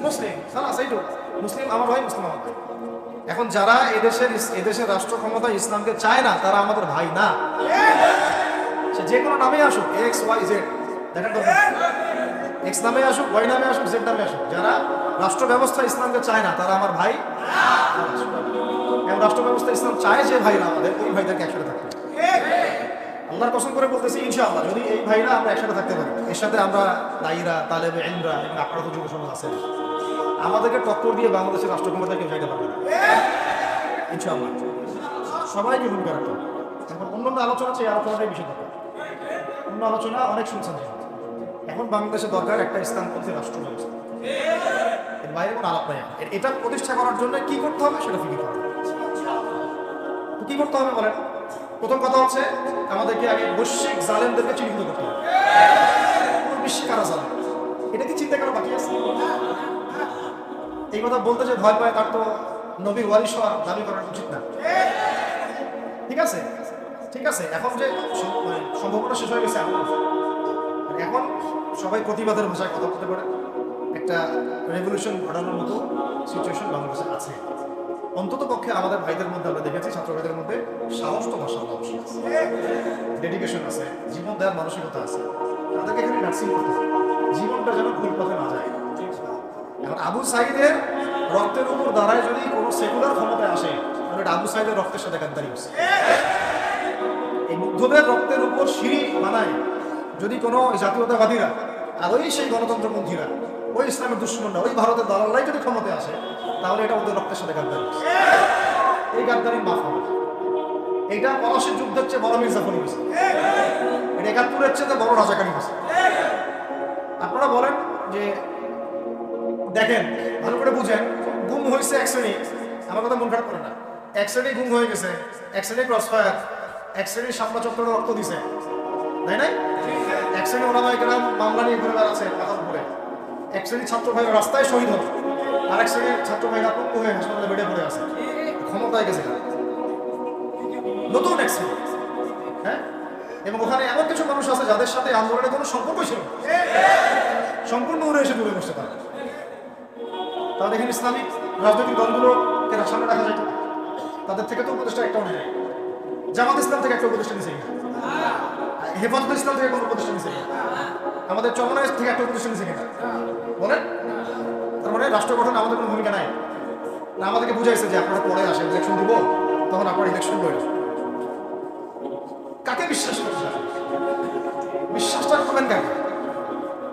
মুসলিম, খালাস এইটু, মুসলিম আমার ভাই, মুসলিম আমার ভাই। এখন যারা এদেশের রাষ্ট্র ক্ষমতা ইসলামকে চায় না তারা আমাদের ভাই না, সে যে কোনো নামে আসুক, এক্স ওয়াই জেড, দেখেন এক্স নামে আসুক, ওয়াই নামে আসুক, জেড নামে আসুক, যারা রাষ্ট্র ব্যবস্থা ইসলামকে চায় না তারা আমার ভাই। এবং রাষ্ট্র ব্যবস্থা ইসলাম চায় যে ভাইরা আমাদের, ওই ভাইদেরকে একসাথে থাকতে হবে। আল্লাহর কসম করে বলতেছি ইনশাআল্লাহ যদি এই ভাইরা আমরা একসাথে থাকতে পারি, এর সাথে আমরা দায়ীরা, তালেবে ইলমরা এবং আপনারা তো যুব সমাজ আছেন, আমাদেরকে টক্কর দিয়ে বাংলাদেশের রাষ্ট্র ক্ষমতা কেউ চাইতে পারবে না ইনশাআল্লাহ। সবাইকে ভূমিকা রাখতে হবে। এখন অন্যান্য আলোচনা আছে, এই আলোচনাটাই বেশি দরকার। অন্য আলোচনা অনেক শুনছেন, এখন বাংলাদেশে দরকার একটা ইসলামপন্থী রাষ্ট্র ব্যবস্থা, এর বাইরে কোনো আলাপ নাই। এটা প্রতিষ্ঠা করার জন্য কি করতে হবে সেটা ফিকির করতে হবে। কি করতে হবে বলেন? প্রথম কথা হচ্ছে আমাদেরকে আগে বৈশ্বিক জালেমদেরকে চিহ্নিত করতে হবে। বিশ্বে কারা জালেম এটা কি চিন্তা করা বাকি আছে? এই কথা বলতে যে ভয় পায় তার তো নবীর ওয়ারিশ হওয়ার দাবি করা উচিত না। ঠিক আছে, ঠিক আছে। এখন যে সম্ভাবনা শেষ হয়ে গেছে, এখন সবাই প্রতিবাদের ভাষায় কথা বলতে পারে, একটা রেভলিউশন ঘটানোর মতো সিচুয়েশন বাংলাদেশে আছে। অন্তত পক্ষে আমাদের ভাইদের মধ্যে আমরা দেখেছি, ছাত্র ভাইদের মধ্যে সাহস তো মাশাআল্লাহ অবশ্যই আছে, ডেডিকেশন আছে, জীবন দেওয়ার মানসিকতা আছে। তাদেরকে এখানে নার্সিং করতে হবে, জীবনটা যেন ভুল পথে না যায়। এখন আবু সাইদের রক্তের উপর দাঁড়ায় যদি কোনো সেকুলার ক্ষমতায় আসে, তাহলে এটা আবু সাইদের রক্তের সাথে গাদ্দারি হচ্ছে। এই মুগ্ধদের রক্তের উপর সিঁড়ি বানায় যদি কোনো জাতীয়তাবাদীরা আর ওই সেই গণতন্ত্রপন্থীরা, ওই ইসলামের দুশ্মনরা, ওই ভারতের দালালরাই যদি ক্ষমতায় আসে, তাহলে এটা ওদের রক্তের সাথে গাদ্দারি। এই গাদ্দারি মাফ হবে। এইটা পলাশির যুদ্ধের চেয়ে বড় মির্জাফর হয়েছে, এটা ৭১-এর চেয়ে বড় রাজাকারী হয়েছে। আপনারা বলেন যে দেখেন, ভালো করে বুঝেন, গুম হয়েছে এক শ্রেণী, আমার কথা মন খারাপ করে না, এক শ্রেণী গুম হয়ে গেছে, এক শ্রেণী ক্রস ফায়ার, এক শ্রেণীর শাপলা চত্বরে রক্ত দিছে, তাই নাই? এক শ্রেণী ওলামায়ে কেরাম মামলা নিয়ে ঘুরে বেড়াচ্ছে মাথার উপরে, এক শ্রেণীর ছাত্র ভাইরা রাস্তায় শহীদ হল, আর এক শ্রেণীর ছাত্র ভাইরা পঙ্গু হয়ে হাসপাতালে বেডে পড়ে আছে, ক্ষমতায় গেছে নতুন এক শ্রেণী। হ্যাঁ, এবং ওখানে এমন কিছু মানুষ আছে যাদের সাথে আন্দোলনের কোনো সম্পর্ক ছিল, সম্পূর্ণ উড়ে এসে দূরে বসতে পারে। তাহলে এখানে ইসলামিক রাজনৈতিক দলগুলোকে সামনে রাখা যেত, তাদের থেকে তো উপদেষ্টা একটাও নেই। জামাত ইসলাম থেকে একটা উপদেষ্টা নিয়েছে, হেফাজত ইসলাম থেকে কোনো উপদেষ্টা নিয়েছে, আমাদের চরমনায় থেকে একটা উপদেষ্টা নিয়েছে কিনা বলেন? তার মানে রাষ্ট্র গঠনে আমাদের কোনো ভূমিকা নাই না। আমাদেরকে বুঝাইছে যে আপনারা পরে আসেন, ইলেকশন দিব, তখন আপনারা ইলেকশন করবেন। কাকে বিশ্বাস করছেন? বিশ্বাসটা করবেন কাকে?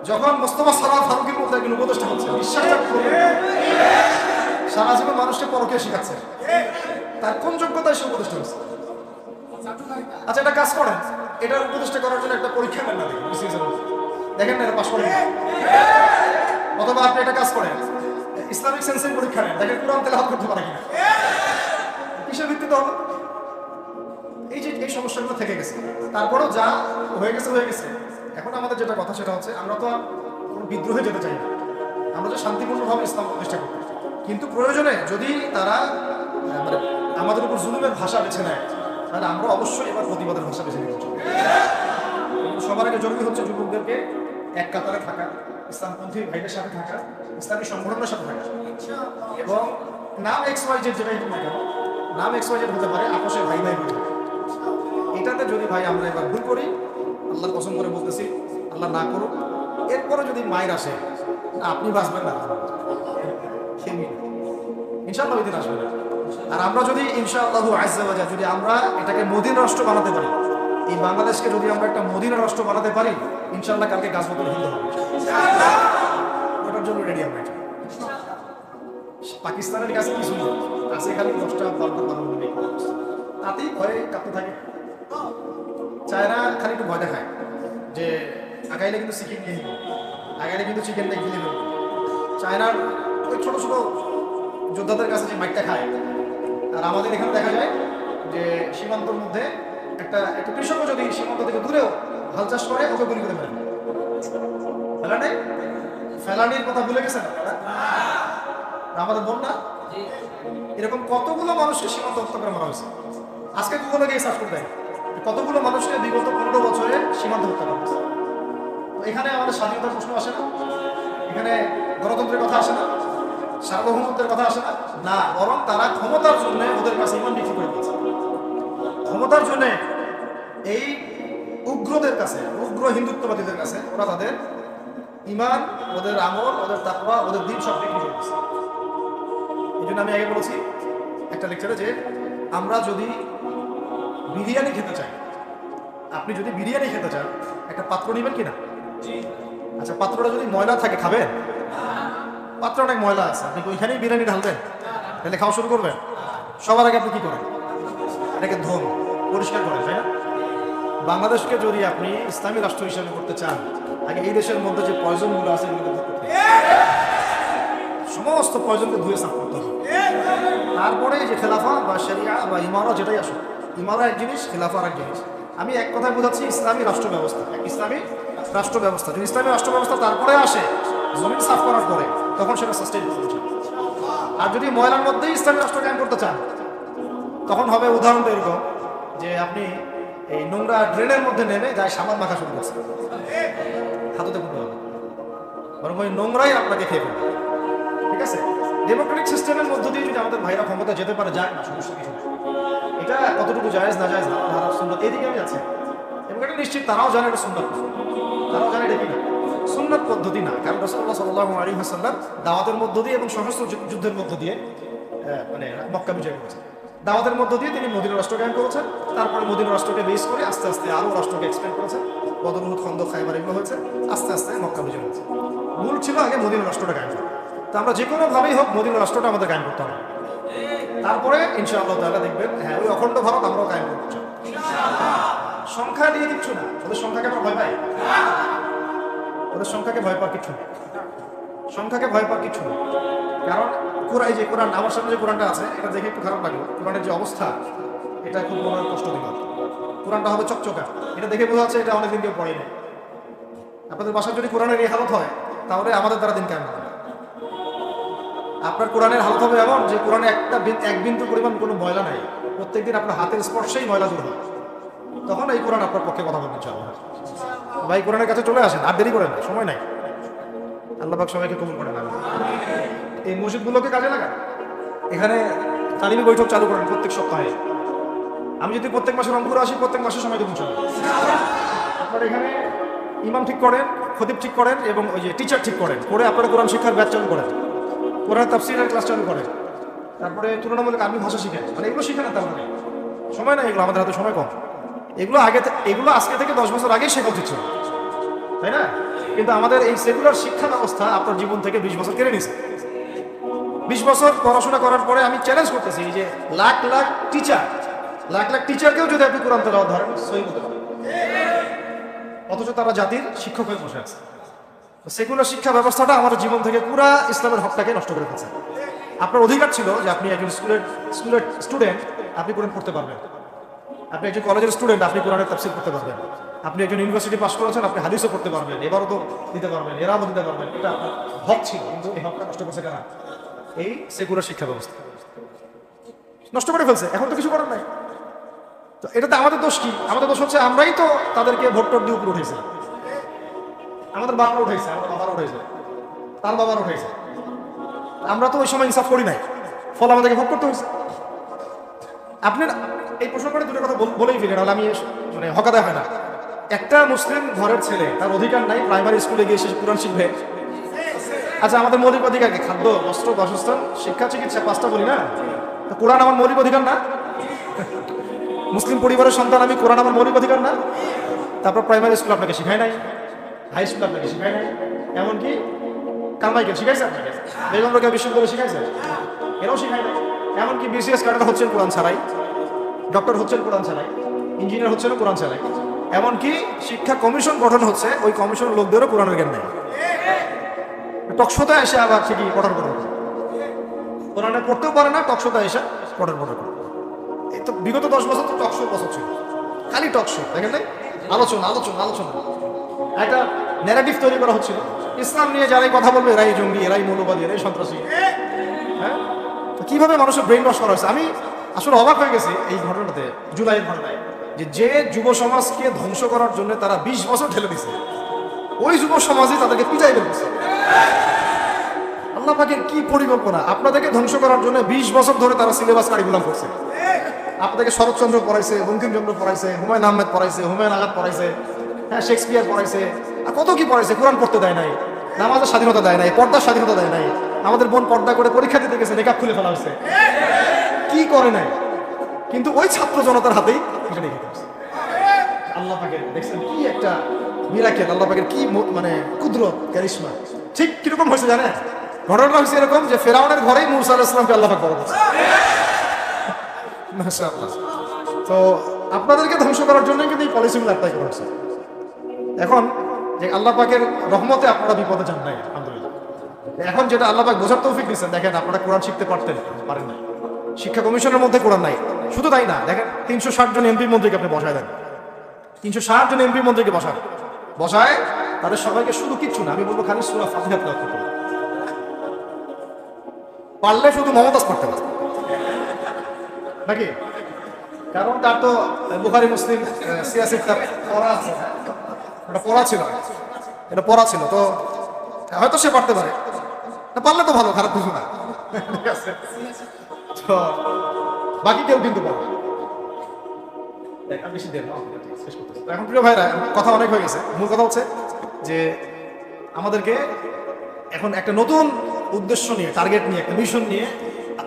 যখন মোস্তফা সারাফ ফারুকের মধ্যে একজন উপদেষ্টা হচ্ছে, বিশ্বাসটা করবেন? সারা জীবন মানুষকে পরকে শিখাচ্ছে, তার কোন যোগ্যতায় সে উপদেষ্টা হচ্ছে? আচ্ছা, এটা কাজ করেন, এটার উপদেষ্টা করার জন্য একটা পরীক্ষা নেন না, দেখেন না এটা পাস করেন। অথবা আপনি একটা কাজ করেন, ইসলামিক সেন্সের পরীক্ষা নেন, দেখেন কোরআন তেলাওয়াত করতে পারে কিনা। কিসের ভিত্তিতে হবে? এই যে এই সমস্যাগুলো থেকে গেছে, তারপরেও যা হয়ে গেছে হয়ে গেছে। এখন আমাদের যেটা কথা সেটা হচ্ছে, আমরা তো কোনো বিদ্রোহে যেতে চাই না, আমরা যে শান্তিপূর্ণভাবে ইসলাম প্রতিষ্ঠা করতে, কিন্তু প্রয়োজনে যদি তারা মানে আমাদের উপর জুলুমের ভাষা বেছে নেয়, তাহলে আমরা অবশ্যই এবার প্রতিবাদের ভাষা বেছে নিতে চাই। সবার আগে জরুরি হচ্ছে যুবকদেরকে এক কাতারে থাকা, ইসলামপন্থী ভাইদের সাথে থাকা, ইসলামী সংগঠনের সাথে থাকা, এবং নাম XYZ যেটাই হোক না কেন, নাম XYZ হতে পারে, আপোষে ভাই ভাই হতে পারে। এটাতে যদি ভাই আমরা এবার ভুল করি, আল্লাহর কসম করে বলতেছি, আল্লাহ না করুক, এরপরে যদি মায়ের আসে, আপনি বাঁচবেন না, ইনশাআল্লাহ ওই দিন আসবে না। আর আমরা যদি ইনশাআল্লাহু আজ্জা ওয়া জাল্লা যদি আমরা এটাকে মদিনা রাষ্ট্র বানাতে পারি, এই বাংলাদেশকে যদি আমরা একটা মদিনা রাষ্ট্র বানাতে পারি, ইনশাআল্লাহ কালকে গাছ বদল হিন্দু হবে। ওটার জন্য রেডি আমরা। পাকিস্তানের কাছে কি শুনবো, আছে খালি 10টা 12টা পারমাণবিক নেই, তাতেই ভয়ে কাঁপতে থাকে। চায়না খালি একটু ভয় দেখায় যে আগাইলে কিন্তু চিকেন নিয়ে নিব, আগাইলে কিন্তু চিকেন নিয়ে গিলে নেব। চায়নার ওই ছোট ছোট যোদ্ধাদের কাছে যে মাইকটা খায়, আর আমাদের এখানে দেখা যায় যে সীমান্তর মধ্যে একটা কৃষকও যদি সীমান্ত থেকে দূরেও হাল চাষ করে, ওকে গুলি করে ফেলে। ফেলানি, ফেলানির কথা ভুলে গেছেন আমাদের বোন না? এরকম কতগুলো মানুষকে সীমান্ত হত্যা করে মারা হয়েছে। আজকে গুগলে গিয়ে সার্চ করে দেয় কতগুলো মানুষকে বিগত 15 বছরে সীমান্ত হত্যা করা হয়েছে। এখানে আমাদের স্বাধীনতার প্রশ্ন আসে না, এখানে গণতন্ত্রের কথা আসে না, সার্বভৌমত্বের কথা আসে না, না, বরং তারা ক্ষমতার জন্য ওদের কাছে ইমান বিক্রি করে দিয়েছে। ক্ষমতার জন্য এই উগ্রদের কাছে, উগ্র হিন্দুত্ববাদীদের কাছে ওরা তাদের ইমান, ওদের আমল, ওদের তাকওয়া, ওদের দিন সব বিক্রি করে দিয়েছে। এই জন্য আমি আগে বলেছি একটা লেকচারে যে আমরা যদি বিরিয়ানি খেতে চাই, আপনি যদি বিরিয়ানি খেতে চান একটা পাত্র নেবেন কিনা? আচ্ছা, পাত্রটা যদি ময়লা থাকে খাবেন? পাত্র অনেক ময়লা আছে, আপনি ওইখানেই বিরিয়ানি ঢালবেন, তাহলে খাওয়া শুরু করবেন? সবার আগে আপনি কি করেন? এটাকে ধোন, পরিষ্কার করেন, তাই না? বাংলাদেশকে যদি আপনি ইসলামী রাষ্ট্র হিসেবে করতে চান, আগে এই দেশের মধ্যে যে পয়জনগুলো আছে এগুলো সমস্ত পয়জনকে ধুয়ে সাফ করতে হবে। তারপরে যে খেলাফা বা শরিয়া বা ইমারা, যেটাই আসুক, ইমারা এক জিনিস, খেলাফা আর এক জিনিস। আমি এক কথায় বোঝাচ্ছি ইসলামী রাষ্ট্র ব্যবস্থা, ইসলামী রাষ্ট্র ব্যবস্থা। যদি ইসলামী রাষ্ট্র ব্যবস্থা তারপরে আসে, জমিন সাফ করার পরে, তখন সেটা সাস্টেইন করতে চান। আর যদি ময়লার মধ্যেই ইসলামী রাষ্ট্র কায়েম করতে চান, তখন হবে উদাহরণটা এরকম যে আপনি এই নোংরা ড্রেনের মধ্যে নেমে যায় সাবান মাখা শুরু করছে, হাততে করতে হবে, বরং ওই নোংরাই আপনাকে খেয়ে ফেলবে। ঠিক আছে, ডেমোক্রেটিক সিস্টেমের মধ্য দিয়ে যদি আমাদের ভাইরা ক্ষমতা যেতে পারে, যায় না, সমস্যা কিছু নেই। এটা কতটুকু জায়েজ না জায়েজ, হারাম সুন্নাত, এদিকে আমি আছি এবং এটা নিশ্চিত তারাও জানে এটা সুন্নাত, তারাও জানে এটা কি না সুন্নাত পদ্ধতি না। কারণ রাসূলুল্লাহ সাল্লাল্লাহু আলাইহি ওয়াসাল্লাম দাওয়াতের মধ্য দিয়ে এবং সশস্ত্র যুদ্ধের মধ্য দিয়ে মানে মক্কা বিজয় করেছেন। দাওয়াতের মধ্য দিয়ে তিনি মদিনা রাষ্ট্র কায়েম করেছেন। তারপরে মদিনা রাষ্ট্রকে বেস করে আস্তে আস্তে আরো রাষ্ট্রকে এক্সপেন্ড করেছেন। বদর, উহুদ, খন্দক, খায়বার এগুলো হয়েছে, আস্তে আস্তে মক্কা বিজয় হয়েছে। মূল ছিল আগে মদিনা রাষ্ট্রটা কায়েম করা। তো আমরা যে কোনো ভাবেই হোক মদিনা রাষ্ট্রটা আমাদের কায়েম করতে হবে। তারপরে ইনশাআল্লাহ তাআলা দেখবেন, হ্যাঁ, ওই অখণ্ড ভারত আমরাও কায়েম করতে চাই। সংখ্যা দিয়ে কিচ্ছু না, ওদের সংখ্যাকে আমরা ভয় পাই, ওদের সংখ্যাকে ভয় পাওয়ার কিছু নেই, সংখ্যাকে ভয় পাওয়ার কিছু নেই। কারণ এই যে কোরআন, আমার সামনে যে কোরআনটা আছে, এটা দেখে একটু খারাপ লাগলো। কোরআনের যে অবস্থা, এটা খুব মনে কষ্ট দিল। কোরআনটা হবে চকচকা, এটা দেখে বোঝা যাচ্ছে এটা অনেকদিন কেউ পড়ে নেই। আপনাদের বাসায় যদি কোরআনের এই হালত হয়, তাহলে আমাদের দ্বারা দিন কেমন হবে? আপনার কোরআনের হালত হবে এমন যে কোরআনে এক বিন্দু পরিমাণ কোনো ময়লা নাই, প্রত্যেকদিন আপনার হাতের স্পর্শেই ময়লা দূর হয়। তখন এই কোরআন আপনার পক্ষে কথা বলতে চাও। ভাই, কোরআনের কাছে চলে আসেন, আর দেরি করেন না, সময় নাই। আল্লাহ পাক সবাইকে কবুল করেন। এই মসজিদগুলোকে কাজে লাগান, এখানে তালিমি বৈঠক চালু করেন প্রত্যেক সপ্তাহে। আমি যদি প্রত্যেক মাসে রংপুরে আসি, প্রত্যেক মাসে সময় দেবো চলবে। আপনারা এখানে ইমাম ঠিক করেন, খতিব ঠিক করেন এবং ওই যে টিচার ঠিক করেন, করে আপনারা কোরআন শিক্ষার ব্যাচ চালু করেন, কোরআন তাফসীরের ক্লাস চালু করেন, তারপরে তুলনামূলক আরবি ভাষা শিখেন। মানে এগুলো শিখেন না, তার মানে সময় নাই, এগুলো আমাদের হাতে সময় কম। এগুলো আজকে থেকে 10 বছর আগেই শেখা উচিত ছিল, তাই না? কিন্তু আমাদের এই সেকুলার শিক্ষা ব্যবস্থা আপনার জীবন থেকে 20 বছর কেড়ে নিছে। 20 বছর পড়াশোনা করার পরে আমি চ্যালেঞ্জ করতেছি যে লাখ লাখ টিচারকেও যদি আপনি কোরআন তেলাওয়াত ধরেন, সহি বলতে পারেন, অথচ তারা জাতির শিক্ষক হয়ে বসে আছে। সেকুলার শিক্ষা ব্যবস্থাটা আমার জীবন থেকে পুরা ইসলামের হকটাকে নষ্ট করে ফেলছে। আপনার অধিকার ছিল যে আপনি একজন স্কুলের স্টুডেন্ট, আপনি কোরআন পড়তে পারবেন। আপনি একজন কলেজের স্টুডেন্ট, আপনি কোরআনের তাফসীর করতে পারবেন। আপনি একজন ইউনিভার্সিটি পাস করেছেন, আপনি হাদিসও পড়তে পারবেন, এবারও তো দিতে পারবেন, এরাও দিতে পারবেন। এটা আপনার হক ছিল, কিন্তু এই হকটা নষ্ট করছে কারা? এই সেকুলার শিক্ষা ব্যবস্থা নষ্ট করে ফেলছে। এখন তো কিছু করার নাই। তো এটাতে আমাদের দোষ কি? আমাদের দোষ হচ্ছে আমরাই তো তাদেরকে ভোট দিয়ে উপরে উঠেছি। আমাদের বাবারা উঠেছে, আমাদের বাবারা উঠেছে, তার বাবারা উঠেছে। আমরা তো ওই সময় ইনসাফ করি নাই, ফলে আমাদেরকে ভোট করতে হয়েছে। আপনার এই প্রশ্ন করে দুটো কথা বলেই ফেলেন, নাহলে আমি মানে হকাদায় হয় না। একটা মুসলিম ঘরের ছেলে, তার অধিকার নাই প্রাইমারি স্কুলে গিয়ে সে কোরআন শিখবে? আচ্ছা, আমাদের মৌলিক অধিকার কি? খাদ্য, বস্ত্র, বাসস্থান, শিক্ষা, চিকিৎসা, 5টা বলি না? তো কোরআন আমার মৌলিক অধিকার না? মুসলিম পরিবারের সন্তান আমি, কোরআন আমার মৌলিক অধিকার না? তারপর প্রাইমারি স্কুল আপনাকে শিখায় নাই, হাই স্কুল আপনাকে শিখায় নাই, এমনকি কালমাইকে শিখাইছে, আপনাকে বেগম রোকেয়া বিশ্ববিদ্যালয়ে শিখাইছে, এরাও শিখায় নাই। এমনকি বিসিএস ক্যাডার হচ্ছেন কোরআন ছাড়াই, ডক্টর হচ্ছেন কোরআন ছাড়াই, ইঞ্জিনিয়ার হচ্ছেন কোরআন ছাড়াই। এমনকি শিক্ষা কমিশন গঠন হচ্ছে, ওই কমিশনের লোকদেরও কোরআনের জ্ঞান নেই। টকশোতে এসে আবার ঠিকই পড়ার কোরআনে পড়তেও পারে না, টকশোতে এসে পড়ার এই তো বিগত 10 বছর তো টকশো বছর ছিল, খালি টকশো, দেখেন নাই? আলোচনা একটা ন্যারেটিভ তৈরি করা হচ্ছিল, ইসলাম নিয়ে যারাই কথা বলবে এরাই জঙ্গি, এরাই মৌলবাদী, এরাই সন্ত্রাসী। হ্যাঁ, কিভাবে মানুষের ব্রেইন ওয়াশ করা হয়েছে। আমি আসলে অবাক হয়ে গেছি এই ঘটনাতে, জুলাইয়ের ঘটনায়, যে যুব সমাজকে ধ্বংস করার জন্য তারা 20 বছর ঠেলে দিছে। ওই যুব সমাজই তাদেরকে পিটাই বের করছে। আল্লাহ পাকের কি পরিকল্পনা! আপনাদেরকে ধ্বংস করার জন্য 20 বছর ধরে তারা সিলেবাস কারিকুলাম করছে। আপনাদেরকে শরৎচন্দ্র পড়াইছে, বঙ্কিমচন্দ্র পড়াইছে, হুমায়ুন আহমেদ পড়াইছে, হুমায়ুন আজাদ পড়াইছে, হ্যাঁ শেক্সপিয়ার পড়াইছে, আর কত কি পড়াইছে। কোরআন পড়তে দেয় নাই, নামাজের স্বাধীনতা দেয় নাই, পর্দার স্বাধীনতা দেয় নাই। আমাদের বোন পর্দা করে পরীক্ষা দিতে গেছে, মেকআপ খুলে ফেলা হয়েছে, কি করে নাই। কিন্তু ওই ছাত্র জনতার হাতেই এটা নিয়ে গেছে। আল্লাহ পাকের দেখছেন কি একটা মিরাকেল, আল্লাহ পাকের কি মানে কুদরত, কারিশমা। ঠিক কিরকম হয়েছে জানেন? ঘটনাটা হয়েছে এরকম যে ফেরাউনের ঘরেই মূসা আলাইহিস সালামকে আল্লাহ পাক বড় করছে। মাশাআল্লাহ। তো আপনাদেরকে ধ্বংস করার জন্য কিন্তু এই পলিসিগুলো অ্যাপ্লাই করা হচ্ছে। এখন যে আল্লাহ পাকের রহমতে আপনারা বিপদে যান নাই, আলহামদুলিল্লাহ। এখন যেটা আল্লাহ পাক বোঝার তৌফিক দিচ্ছেন, দেখেন আপনারা কোরআন শিখতে পারেন না, শিক্ষা কমিশনের মধ্যে কোরআন নাই। শুধু তাই না, দেখেন 360 জন এমপি মন্ত্রীকে আপনি বসায় দেন, 360 জন এমপি মন্ত্রীকে বসায় তাদের সবাইকে শুধু কিচ্ছু না, আমি বলবো খালি সূরা ফাতিহা তেলাওয়াত করতে হবে। পারলে শুধু মমতাজ পড়তে পারে নাকি? কারণ তার তো বুখারী মুসলিম সিয়াসি কিতাব পড়া আছে, এটা পড়া ছিল তো হয়তো সে পারতে পারে, পারলে তো ভালো, খারাপ কিছু না। ঠিক আছে, তো বাকি কেউ কিন্তু পারবে। এখন প্রিয় ভাইরা, কথা অনেক হয়ে গেছে। মূল কথা হচ্ছে যে আমাদেরকে এখন একটা নতুন উদ্দেশ্য নিয়ে, টার্গেট নিয়ে, একটা মিশন নিয়ে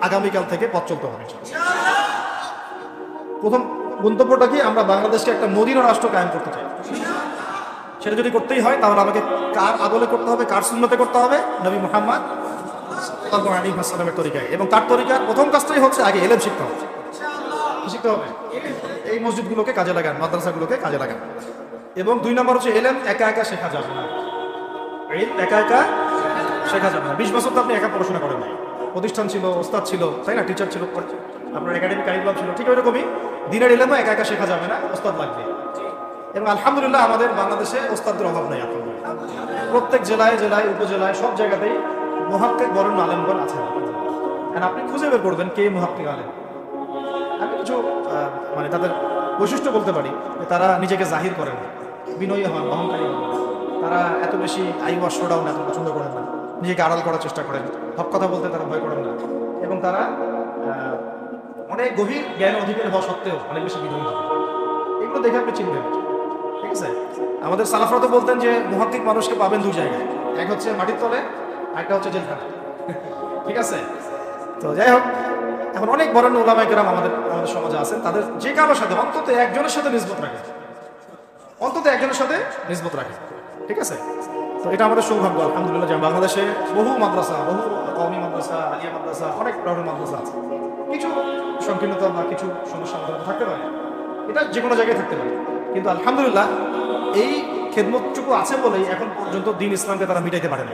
আগামীকাল থেকে পথ চলতে হবে। প্রথম গন্তব্যটা কি? আমরা বাংলাদেশকে একটা মদিনা রাষ্ট্র কায়েম করতে চাই। সেটা যদি করতেই হয় তাহলে আমাকে কার আদলে করতে হবে, কার সুন্নতে করতে হবে? নবী মুহাম্মদ সাল্লাল্লাহু আলাইহি ওয়াসাল্লামের তরিকায়। এবং তার তরিকার প্রথম কাজটাই হচ্ছে আগে ইলম শিখতে হবে। শিখতে হবে, এই মসজিদগুলোকে কাজে লাগান, মাদ্রাসাগুলোকে কাজে লাগান। এবং 2 নম্বর হচ্ছে ইলম একা একা শেখা যাবে না। একা একা শেখা যাবে না। 20 বছর তো আপনি একা পড়াশোনা করেন নাই, প্রতিষ্ঠান ছিল, ওস্তাদ ছিল, তাই না? টিচার ছিল, আপনার একাডেমিক কারিকুলাম ছিল। ঠিক ওইরকমই দিনের ইলমও একা একা শেখা যাবে না, ওস্তাদ লাগবে। এবং আলহামদুলিল্লাহ আমাদের বাংলাদেশে ওস্তাদের অভাব নেই। প্রত্যেক জেলায় জেলায়, উপজেলায়, সব জায়গাতেই মুহাক্কিক বরেণ্য আলেমগণ আছেন। আর আপনি খুঁজে বের করবেন কে মুহাক্কিক আলেম। আমি কিছু মানে তাদের বৈশিষ্ট্য বলতে পারি। তারা নিজেকে জাহির করেন, বিনয়ী হন, অহংকারী হন। তারা এত বেশি আইওয়াশ শোডাউন এত পছন্দ করেন না, নিজেকে আড়াল করার চেষ্টা করেন, হক কথা বলতে তারা ভয় করেন না। এবং তারা অনেক গভীর জ্ঞান অধিকারী হওয়া সত্ত্বেও অনেক বেশি বিনয়ী হন। এগুলো দেখে আপনি চিনবেন। ঠিক আছে, আমাদের সালাফরা তো বলতেন যে মুহাক্কিক মানুষকে পাবেন 2 জায়গায়, এক হচ্ছে মাটির তলে, আরেকটা হচ্ছে জেলখানা। ঠিক আছে, তো যাই হোক, এখন অনেক বরেণ্য উলামায়ে কেরাম আমাদের সমাজে আছেন। তাদের যে কারোর সাথে অন্তত একজনের সাথে নিসবত রাখে, ঠিক আছে। তো এটা আমাদের সৌভাগ্য আলহামদুলিল্লাহ যে বাংলাদেশে বহু মাদ্রাসা, বহু কওমি মাদ্রাসা, আলিয়া মাদ্রাসা, অনেক ধরনের মাদ্রাসা আছে। কিছু সংকীর্ণতা বা কিছু সমস্যা আমাদের থাকতে পারে, এটা যে কোনো জায়গায় থাকতে পারে, কিন্তু আলহামদুলিল্লাহ এই খেদমতটুকু আছে বলেই এখন পর্যন্ত দ্বীন ইসলামকে তারা মিটাইতে পারে না।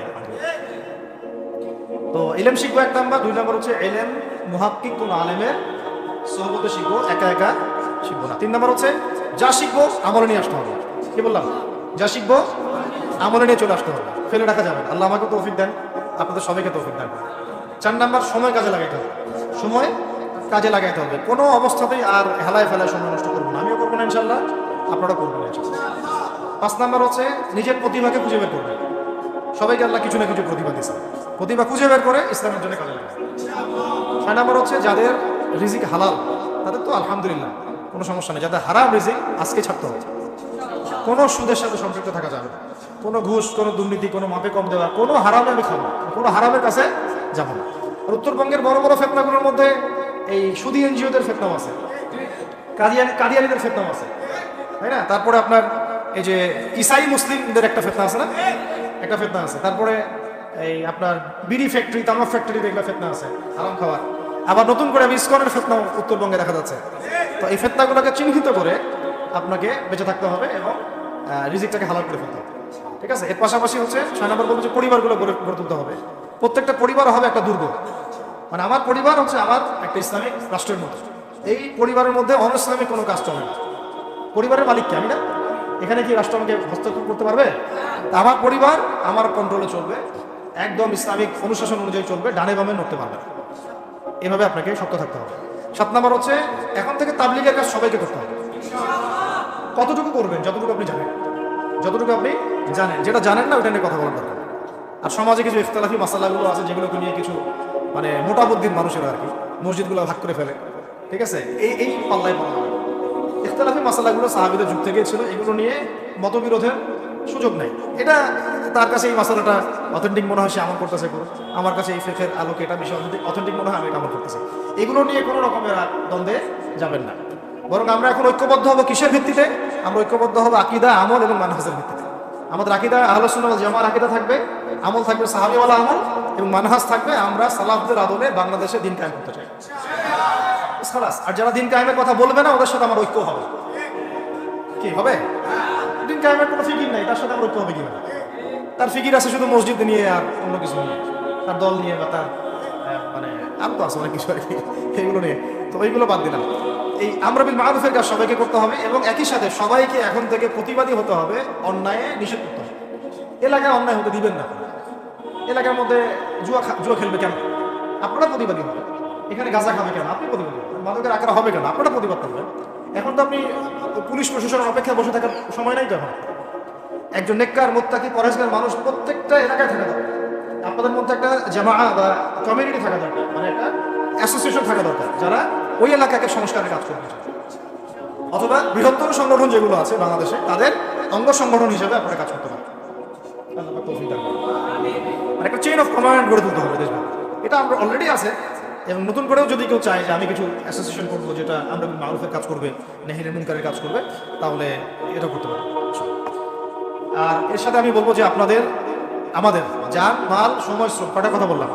তো ইলম শিখবো 1 নাম্বার। 2 নাম্বার হচ্ছে ইলম মুহাক্কিক কোন আলেমের সোহবতে শিখবো, একা একা শিখবো না। 3 নাম্বার হচ্ছে যা শিখবো আমলে নিয়ে আসতে হবে। কি বললাম? যা শিখবো আমলে নিয়ে চলে আসতে হবে, ফেলে রাখা যাবে না। আল্লাহ আমাকে তৌফিক দেন, আপনাদের সবাইকে তৌফিক দেন। 4 নাম্বার সময় কাজে লাগাইতে হবে, সময় কাজে লাগাইতে হবে। কোনো অবস্থাতেই আর হেলায় ফেলায় সময় নষ্ট করবো না। আমিও করবো না ইনশাল্লাহ, আপনারা করবেন ইনশাল্লাহ। 5 নাম্বার হচ্ছে নিজের প্রতিভাকে খুঁজে বের করবে। সবাইকে আল্লাহ কিছু না কিছু প্রতিভা দিয়েছে, প্রতিভা খুঁজে বের করে ইসলামের জন্য কাজে লাগাবে। 6 নাম্বার হচ্ছে যাদের রিজিক হালাল তাদের তো আলহামদুলিল্লাহ কোনো সমস্যা নেই। যাদের হারাম রিজিক আজকে ছাড়তে হবে। কোনো সুদের সাথে সম্পৃক্ত থাকা যাবে না, কোনো ঘুষ, কোনো দুর্নীতি, কোনো মাপে কম দেওয়া, কোনো হারামে আমি খাবো, কোনো হারামের কাছে যাবো না। আর উত্তরবঙ্গের বড় বড় ফেতনাগুলোর মধ্যে এই সুদী এনজিওদের ফেতনাও আছে, কাদিয়ানিদের ফেতনাও আছে, তাই না? তারপরে আপনার এই যে ইসাই মুসলিমদের একটা ফেতনা আছে না, একটা ফেতনা আছে। তারপরে এই আপনার বিড়ি ফ্যাক্টরি, তামাক ফ্যাক্টরি দেখলে ফেতনা আছে, হারাম খাওয়ার। আবার নতুন করে ইসকনের ফেতনাও উত্তরবঙ্গে দেখা যাচ্ছে। তো এই ফেতনাগুলোকে চিহ্নিত করে আপনাকে বেঁচে থাকতে হবে এবং রিজিকটাকে হালাল করে ফেলতে হবে। ঠিক আছে, এর পাশাপাশি হচ্ছে 6 নম্বর বলতে যে পরিবারগুলো গড়ে তুলতে হবে। প্রত্যেকটা পরিবার হবে একটা দুর্গ। মানে আমার পরিবার হচ্ছে আমার একটা ইসলামিক রাষ্ট্রের মতো। এই পরিবারের মধ্যে অনইসলামিক কোনো কাজ চলে না। পরিবারের মালিক কি? আমি না। এখানে কি রাষ্ট্র আমাকে হস্তক্ষেপ করতে পারবে? আমার পরিবার আমার কন্ট্রোলে চলবে, একদম ইসলামিক অনুশাসন অনুযায়ী চলবে, ডানে বামে নড়তে পারবে না। এভাবে আপনাকে শক্ত থাকতে হবে। 7 নম্বর হচ্ছে এখন থেকে তাবলীগের কাজ সবাইকে করতে হবে। কতটুকু করবেন? যতটুকু আপনি জানেন। যতটুকু আপনি জানেন, যেটা জানেন না ওটা নিয়ে কথা বলার দরকার। আর সমাজে কিছু ইখতিলাফি মাসালাগুলো আছে যেগুলোকে নিয়ে কিছু মানে মোটা বুদ্ধির মানুষেরা আর কি মসজিদগুলো ভাগ করে ফেলে, ঠিক আছে? এই পাল্লায় পড়া হবে। ইখতিলাফি মাসালাগুলো সাহাবীদের যুগ থেকে ছিল, এগুলো নিয়ে মতবিরোধের সুযোগ নাই। এটা তার কাছে এই মাসালাটা অথেন্টিক মনে হয়, সে আমল করতেছে করুন। আমার কাছে এই ফিকহের আলোকে এটা বিষয় অথেন্টিক মনে হয়, আমি এটা আমল করতেছি। এগুলো নিয়ে কোনো রকমের আর দ্বন্দ্বে যাবেন না, বরং আমরা এখন ঐক্যবদ্ধ হব কিসের ভিত্তিতে? আমরা ঐক্যবদ্ধ হব আকীদা, আমল এবং মানহাজের ভিত্তিতে। আমাদের আকীদা আহলুস সুন্নাহ ওয়াল জামাআর আকীদা থাকবে, আমল থাকবে সাহাবীওয়ালা আমল, এবং মানহাজ থাকবে আমরা সালাফদের আদলে বাংলাদেশে দিন কায়েম করতে চাই। খালাস। আর যারা দিন কায়েমের কথা বলবে না ওদের সাথে আমার ঐক্য হবে। কি হবে? দিন কায়েমের কোনো ফিকির নাই, তার সাথে আমার ঐক্য হবে কিনা? তার ফিকির আছে শুধু মসজিদ নিয়ে আর অন্য কিছু নিয়ে, তার দল নিয়ে বা তার মানে আর তো আছে অনেক কিছু আর কি, এগুলো নিয়ে। তো ওইগুলো বাদ দিলাম। এই আমর বিল মারুফের কাজ সবাইকে করতে হবে, এবং একই সাথে সবাইকে এখন থেকে প্রতিবাদী হতে হবে, অন্যায় নিষেধ করতে হবে। এলাকায় অন্যায় হতে দিবেন না। এলাকার মধ্যে জুয়া খেলবে কেন? আপনারা প্রতিবাদী হবে। এখানে গাঁজা খাবে কেন? আপনি প্রতিবাদী হবেন। মাদকের আকার হবে কেন? আপনারা প্রতিবাদ করবেন। এখন তো আপনি পুলিশ প্রশাসনের অপেক্ষা বসে থাকার সময় নাই তো এখন। একজন নেককার মুত্তাকি পরহেজগার মানুষ প্রত্যেকটা এলাকায় থাকা দরকার। আপনাদের মধ্যে একটা জামাআ বা কমিউনিটি থাকা দরকার, মানে একটা অ্যাসোসিয়েশন থাকা দরকার যারা ওই এলাকাকে সংস্কারের কাজ করবে, অথবা বৃহত্তর সংগঠন যেগুলো আছে বাংলাদেশে তাদের অঙ্গ সংগঠন হিসেবে আপনারা কাজ করতে পারেন। মানে একটা চেইন অফ কমান্ড গড়ে তুলতে হবে দেশে। এটা আমরা অলরেডি আছে, এবং নতুন করেও যদি কেউ চায় যে আমি কিছু অ্যাসোসিয়েশন করবো যেটা আমরা মারুফের কাজ করবে, নেহির মুনকারের কাজ করবে, তাহলে এটা করতে পারবে। আর এর সাথে আমি বলবো যে আমাদের জান, মাল, সময়, শ্রম, কটা কথা বললাম?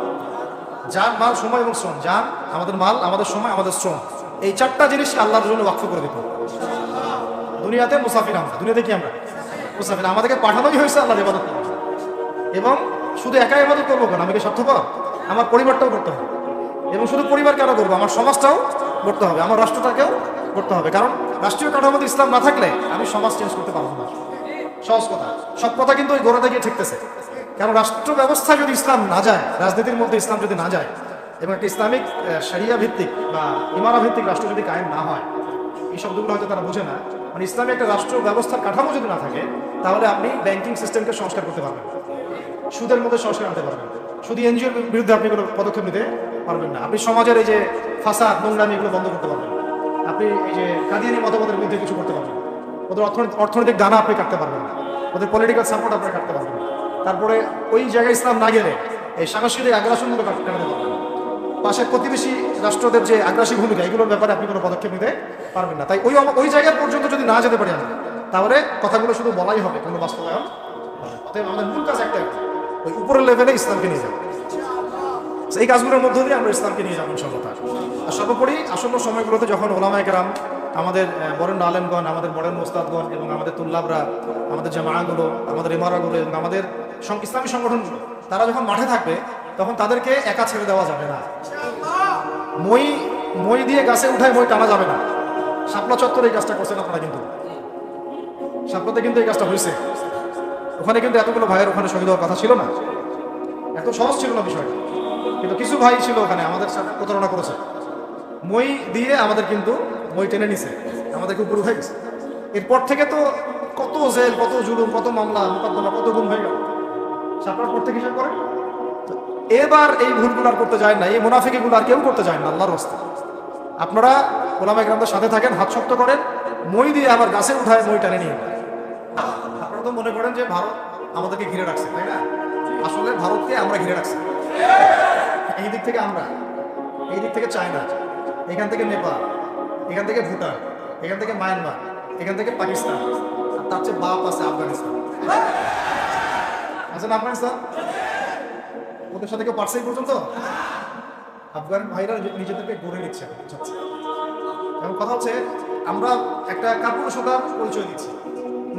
জান, মাল, সময় এবং শ্রম। জান, আমাদের মাল, আমাদের সময়, আমাদের শ্রম, এই চারটা জিনিস আল্লাহর জন্য ওয়াকফ করে দিতে হবে। দুনিয়াতে মুসাফির আমরা, দুনিয়াতে কি আমরা মুসাফির। আমাদেরকে পাঠানোই হয়েছে আল্লাহর ইবাদত করার জন্য। এবং শুধু একা ইবাদত করবো কেন? আমি কি স্বার্থপর? আমার পরিবারটাও করতে হবে, এবং শুধু পরিবার কেন করবো, আমার সমাজটাও করতে হবে, আমার রাষ্ট্রটাকেও করতে হবে। কারণ রাষ্ট্রীয় কাঠামোতে ইসলাম না থাকলে আমি সমাজ চেঞ্জ করতে পারবো না। সহজ কথা, সব কথা কিন্তু ওই গোড়াতে গিয়ে ঠেকতেছে। কারণ রাষ্ট্র ব্যবস্থা যদি ইসলাম না যায়, রাজনীতির মধ্যে ইসলাম যদি না যায়, এবং একটা ইসলামিক শরিয়া ভিত্তিক বা ইমারা ভিত্তিক রাষ্ট্র যদি কায়েম না হয়, এই শব্দগুলো হয়তো তারা বোঝে না। মানে ইসলামী একটা রাষ্ট্র ব্যবস্থার কাঠামো যদি না থাকে, তাহলে আপনি ব্যাংকিং সিস্টেমকে সংস্কার করতে পারবেন, সুদের মধ্যে সংস্কার আনতে পারবেন, শুধু এনজিওর বিরুদ্ধে আপনি কোনো পদক্ষেপ নিতে পারবেন না, আপনি সমাজের এই যে ফাসাদ, নোংরামি, এগুলো বন্ধ করতে পারবেন, আপনি এই যে কাদিয়ানি মতবাদের বিরুদ্ধে কিছু করতে পারবেন, ওদের অর্থনৈতিক দানা আপনি কাটতে পারবেন না, ওদের পলিটিক্যাল সাপোর্ট আপনি কাটতে পারবেন না। তারপরে ওই জায়গায় ইসলাম না গেলে এই সাংস্কৃতিক আগ্রাসনগুলো কাটাতে পারবেন না। পাশের প্রতিবেশী রাষ্ট্রদের যে আগ্রাসী ভূমিকা, এগুলোর ব্যাপারে আপনি কোনো পদক্ষেপ নিতে পারবেন না। তাই ওই জায়গা পর্যন্ত যদি না যেতে পারি আমরা, তাহলে কথাগুলো শুধু বলাই হবে, কোনো বাস্তবায়ন হবে। অতএব আমাদের মূল কাজ একটাই, ওই উপরের লেভেলে ইসলামকে নিয়ে যাবো। এই কাজগুলোর মধ্য দিয়ে আমরা ইসলামকে নিয়ে যাবো ইনশাআল্লাহ। আর সর্বোপরি আসন্ন সময়গুলোতে যখন ওলামায়ে কেরাম, আমাদের বরেণ্য আলেমগণ, আমাদের বরেণ্য ওস্তাদগণ, এবং আমাদের তুল্লাবরা, আমাদের জামাআগুলো, আমাদের ইমারাগুলো, এবং আমাদের ইসলামী সংগঠনগুলো, তারা যখন মাঠে থাকবে, তখন তাদেরকে একা ছেড়ে দেওয়া যাবে না। মই দিয়ে গাছে উঠায় মই টানা যাবে না। শাপলা চত্বরে এই কাজটা করছেন আপনারা, কিন্তু শাপলাতে কিন্তু এই কাজটা হয়েছে। ওখানে কিন্তু এতগুলো ভাইয়ের ওখানে শহীদ হওয়ার কথা ছিল না, এত সহজ ছিল না বিষয়টা। কিন্তু কিছু ভাই ছিল ওখানে আমাদের সাথে প্রতারণা করেছে, মই দিয়ে আমাদের কিন্তু মই টেনে নিছে, আমাদেরকে উপরে উঠে গেছে। এরপর থেকে তো কত জেল, কত জুলুম, কত মামলা মোকদ্দমা, কত গুণ হয়ে গেল। শাপলার পর থেকে হিসাব করেন। এবার এই ভুলগুলো আর করতে যায় না, এই মুনাফিকিগুলো আর কেউ করতে যায় না। আল্লাহর রাস্তা আপনারা ওলামায়ে কেরামদের সাথে থাকেন, হাত শক্ত করেন, মই দিয়ে আবার গাছে উঠায় মই টানে নিয়ে। আপনারা তো মনে করেন যে ভারত আমাদেরকে ঘিরে রাখছে, তাই না? আসলে ভারতকে আমরা ঘিরে রাখছি। এই দিক থেকে আমরা, এই দিক থেকে চায়না, এখান থেকে নেপাল, এখান থেকে ভুটান, এখান থেকে মায়ানমার, এখান থেকে পাকিস্তান, আর তার চেয়ে বাপ আছে আফগানিস্তান। আছেন আফগানিস্তান? ওদের সাথে কেউ পারছে এই পর্যন্ত? আফগান ভাইরা নিজেদেরকে গড়ে নিচ্ছে। এবং কথা হচ্ছে, আমরা একটা কাপুরুষতার পরিচয় দিচ্ছি।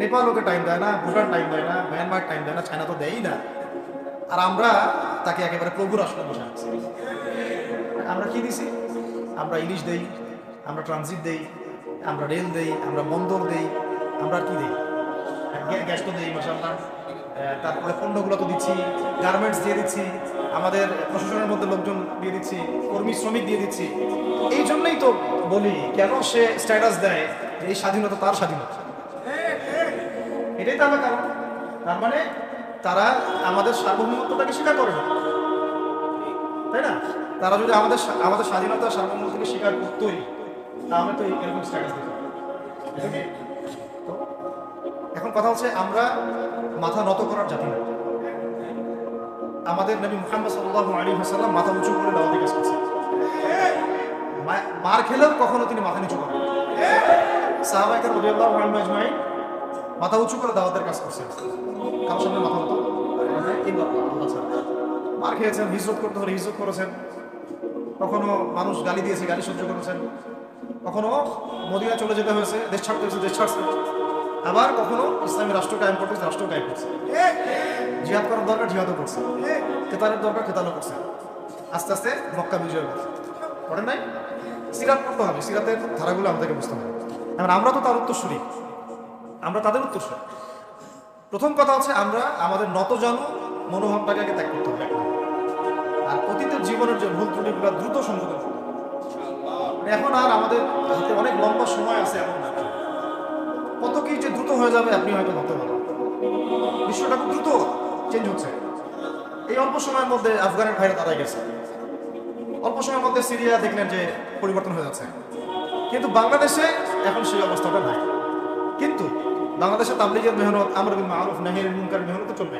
নেপাল ওকে টাইম দেয় না, ভুটান টাইম দেয় না, মায়ানমার টাইম দেয় না, চায়না তো দেয়ই না। আর আমরা তাকে একেবারে প্রভুর আসনে বসে আছি। আমরা কি দিছি? আমরা ইলিশ দেই, আমরা ট্রানজিট দেই, আমরা রেল দেই, আমরা বন্দর দেই, আমরা কি দেই? গ্যাস তো দেই মাশাআল্লাহ। তারপরে পণ্যগুলো তো দিচ্ছি, গার্মেন্টস দিয়ে দিচ্ছি, আমাদের প্রশাসনের মধ্যে লোকজন দিয়ে দিচ্ছি, কর্মী শ্রমিক দিয়ে দিচ্ছি। এই জন্যই তো বলি, কেন সে স্ট্যাটাস দেয় যে এই স্বাধীনতা তার স্বাধীনতা। এটাই তার কারণ। তার মানে তারা আমাদের সার্বভৌমত্বটাকে স্বীকার করে না, তাই না? তারা যদি আমাদের আমাদের স্বাধীনতা সার্বভৌমত্বকে স্বীকার করতোই, তাহলে তো এরকম স্ট্যাটাস দিত। তো এখন কথা হচ্ছে, আমরা মাথা নত করার জাতি না। আমাদের নবী মুহাম্মদ সাল্লাল্লাহু আলাইহি ওয়াসাল্লাম মাথা উঁচু করে দাওয়াতি কাজ করছেন। মার খেলেও কখনো তিনি মাথা নিচু করেন। সাহাবায়ে কেরাম রাদিয়াল্লাহু আনহুম আজমাইন মাথা উঁচু করে দাওয়াতের কাজ করছেন। কারোর সামনে মাথা নত আল্লাহ ছাড়া। মার খেয়েছেন, হিজরত করতে হলে হিজরত করেছেন, কখনো মানুষ গালি দিয়েছে, গালি সহ্য করেছেন, কখনো মদিনা চলে যেতে হয়েছে, দেশ ছাড়তে হয়েছে, দেশ ছাড়ছে, আবার কখনো ইসলামী রাষ্ট্র কায়েম করতে রাষ্ট্র কায়েম করছে, জিহাদ করার দরকার জিহাদও করছে, কেতালের দরকার কেতালও করছে, আস্তে আস্তে মক্কা বিজয় করছে। করেন নাই? সিরাত পড়তে হবে, সিরাতের ধারাগুলো আমাদেরকে বুঝতে হবে। এখন আমরা তো তার উত্তরসূরি, আমরা তাদের উত্তরসূরি। প্রথম কথা হচ্ছে, আমরা আমাদের নতজানু মনোভাবটাকে আগে ত্যাগ করতে হবে। আর অতীতের জীবনের যে ভুল ত্রুটিগুলো দ্রুত সংশোধন করতে হবে। এখন আর আমাদের হাতে অনেক লম্বা সময় আছে, এমন না। কত কি যে দ্রুত হয়ে যাবে আপনি হয়তো ভাবতে পারেন। বিশ্বটা খুব দ্রুত চেঞ্জ হচ্ছে। এই অল্প সময়ের মধ্যে আফগানের ভাইরা দাঁড়ায় গেছে, অল্প সময়ের মধ্যে সিরিয়া দেখলেন যে পরিবর্তন হয়ে যাচ্ছে। কিন্তু বাংলাদেশে এখন সেই অবস্থাটা নাই। কিন্তু বাংলাদেশে তাবলীগের মেহনত, আমর বিল মারুফ নাহির মুনকারের মেহনত চলবে,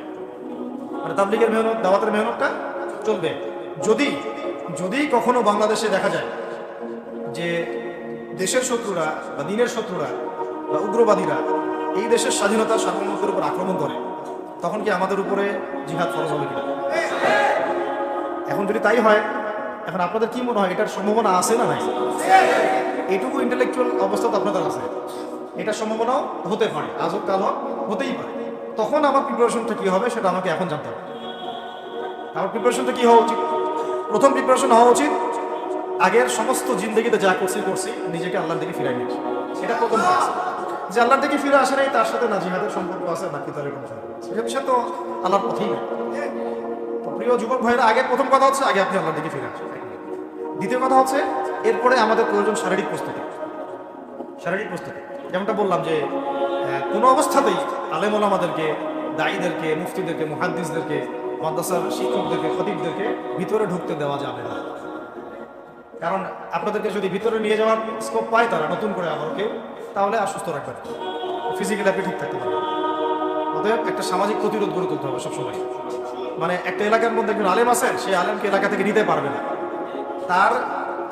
মানে তাবলীগের মেহনত, দাওয়াতের মেহনতটা চলবে। যদি যদি কখনো বাংলাদেশে দেখা যায় যে দেশের শত্রুরা বা দিনের শত্রুরা বা উগ্রবাদীরা এই দেশের স্বাধীনতা সার্বভৌমত্বের উপর আক্রমণ করে, তখন কি আমাদের উপরে জিহাদ ফরজ হবে কিনা? এখন যদি তাই হয়, এখন আপনাদের কি মনে হয় এটার সম্ভাবনা আছে না নাই? এইটুকু ইন্টেলেকচুয়াল অবস্থা তো আপনাদের আছে, এটার সম্ভাবনাও হতে পারে, আজ হোক কাল হোক, হতেই পারে। তখন আমার প্রিপারেশনটা কি হবে সেটা আমাকে এখন জানতে হবে। আমার প্রিপারেশনটা কি হওয়া উচিত? প্রথম প্রিপারেশন হওয়া উচিত, আগের সমস্ত জিন্দগিতে যা করছি নিজেকে আল্লাহর দিকে ফিরাই নিয়েছি। এটা প্রথম কাজ। যে আল্লাহর দিকে ফিরে আসে নাই, তার সাথে না জিহাদের সম্পর্ক আছে না কিতাবের কোনো সম্পর্ক আছে, সে তো আল্লাহর পথেই নেই। তো প্রিয় যুবক ভাইরা, আগে প্রথম কথা হচ্ছে আগে আপনি আল্লাহর দিকে ফিরে আসেন। দ্বিতীয় কথা হচ্ছে, এরপরে আমাদের প্রয়োজন শারীরিক প্রস্তুতি। শারীরিক প্রস্তুতি যেমনটা বললাম যে কোনো অবস্থাতেই আলেম ওলামাদেরকে, দায়ীদেরকে, মুফতিদেরকে, মুহাদ্দিসদেরকে, মাদ্রাসার শিক্ষকদেরকে, খতিবদেরকে ভিতরে ঢুকতে দেওয়া যাবে না। কারণ আপনাদেরকে যদি ভিতরে নিয়ে যাওয়ার স্কোপ পায় তারা নতুন করে আবার কেউ, তাহলে আর সুস্থ রাখবেন, ফিজিক্যালি আপনি ঠিক থাকতে পারবেন। অতএব একটা সামাজিক প্রতিরোধ গড়ে তুলতে হবে সবসময়। মানে একটা এলাকার মধ্যে একজন আলেম আছেন, সেই আলেমকে এলাকা থেকে নিতে পারবে না,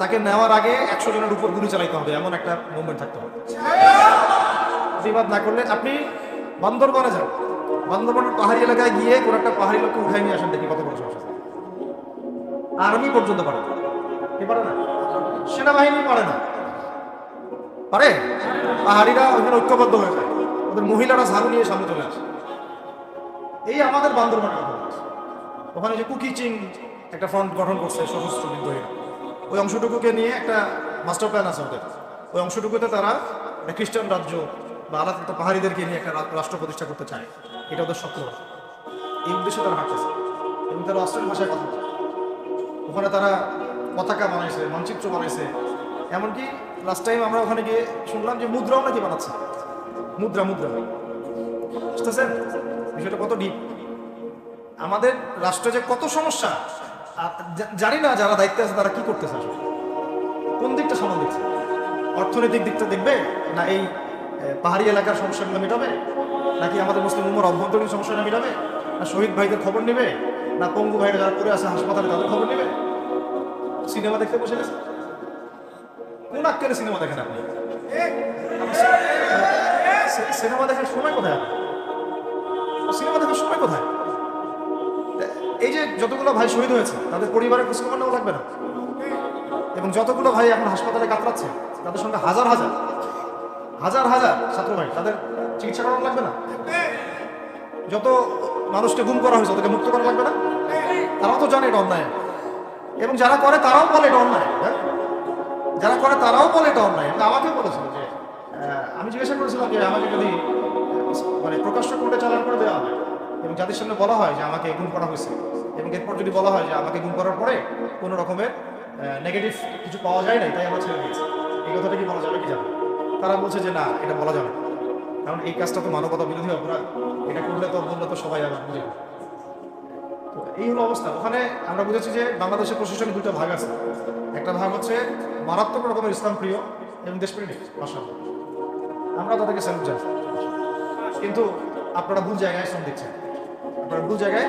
তাকে নেওয়ার আগে 100 জনের উপর গুলি চালাইতে হবে, এমন একটা মুভমেন্ট থাকতে হবে। প্রতিবাদ না করলে আপনি বান্দরবানে যান, বান্দরবানের পাহাড়ি এলাকায় গিয়ে কোন একটা পাহাড়ি লোককে উঠাই নিয়ে আসেন, দেখি কত বড় সমস্যা। আর্মি পর্যন্ত পারে না, কি পারে না? সেনাবাহিনী পারে না, পারে? পাহাড়িরা ওইখানে ঐক্যবদ্ধ হয়ে যায়, ওদের মহিলারা ঝাড়ু নিয়ে সামনে চলে আসে। এই আমাদের বান্দরবানের কথা বলছে। ওখানে যে কুকিচিং একটা ফ্রন্ট গঠন করছে সশস্ত্র বিদ্রোহীরা, ওই অংশটুকুকে নিয়ে একটা মাস্টার প্ল্যান আছে ওদের। ওই অংশটুকুতে তারা একটা খ্রিস্টান রাজ্য বা আলাদা একটা পাহাড়িদেরকে নিয়ে একটা রাষ্ট্র প্রতিষ্ঠা করতে চায়, এটা ওদের স্বপ্ন। এই উদ্দেশ্যে তারা হাঁটতেছে এবং তারা অস্ট্রেলিয়ান ভাষায় কথা বলে। ওখানে তারা পতাকা বানাইছে, মানচিত্র বানাইছে, এমনকি লাস্ট টাইম আমরা ওখানে গিয়ে শুনলাম যে মুদ্রাও নাকি বানাচ্ছে। মুদ্রা বুঝতেছেন বিষয়টা কত ডিপ? আমাদের রাষ্ট্রে যে কত সমস্যা জানি না, যারা দায়িত্বে আছে তারা কি করতেছে, কোন দিকটা সামনে দিচ্ছে? অর্থনৈতিক দিকটা দেখবে না এই পাহাড়ি এলাকার সমস্যাগুলো মেটাবে, নাকি আমাদের মুসলিম উম্মার অভ্যন্তরীণ সমস্যাটা মেটাবে, না শহীদ ভাইদের খবর নেবে, না পঙ্গু ভাইরা যারা পড়ে আছে হাসপাতালে তাদের খবর নেবে? সিনেমা দেখতে বসে গেছে। কোন আক্কেলে সিনেমা দেখেন আপনি? সিনেমা দেখার সময় কোথায়? সিনেমা দেখার সময় কোথায়? এই যে যতগুলো ভাই শহীদ হয়েছে তাদের পরিবারের খোঁজখবর নেওয়া লাগবে না? এবং যতগুলো ভাই এখন হাসপাতালে কাতরাচ্ছে তাদের সঙ্গে হাজার হাজার ছাত্র ভাই, তাদের চিকিৎসা করানো লাগবে না? যত মানুষকে গুম করা হয়েছে তাদেরকে মুক্ত করা লাগবে না? তারাও তো জানে এটা অন্যায়, এবং যারা করে তারাও বলে এটা অন্যায়। যারা করে তারাও বলে এটা অন্যায়। আমাকে বলেছিল যে, আমি জিজ্ঞাসা করেছিলাম যে আমাকে যদি মানে প্রকাশ্য কোর্টে চালান করে দেওয়া হয় এবং যাদের সামনে বলা হয় যে আমাকে গুম করা হয়েছে, এবং এরপর যদি বলা হয় যে আমাকে গুম করার পরে কোনো রকমের নেগেটিভ কিছু পাওয়া যায় নাই তাই আমার ছেড়ে দিয়েছে, এই কথাটা কি বলা যাবে কি যাবে? তারা বলছে যে না, এটা বলা যাবে না। কারণ এই কাজটা তো মানবতা বিরোধী অপরাধ, এটা করলে তো বললে তো সবাই আবার বুঝে। তো এই হলো অবস্থা। ওখানে আমরা বুঝেছি যে বাংলাদেশের প্রশাসনের দুটো ভাগ আছে। একটা ভাগ হচ্ছে মারাত্মক রকমের ইসলাম প্রিয় এবং দেশপ্রেমিক ভাষা, আমরা তাদেরকে স্যালুট জানাই। কিন্তু আপনারা ভুল জায়গায় শ্রম দিচ্ছেন, আপনারা ভুল জায়গায়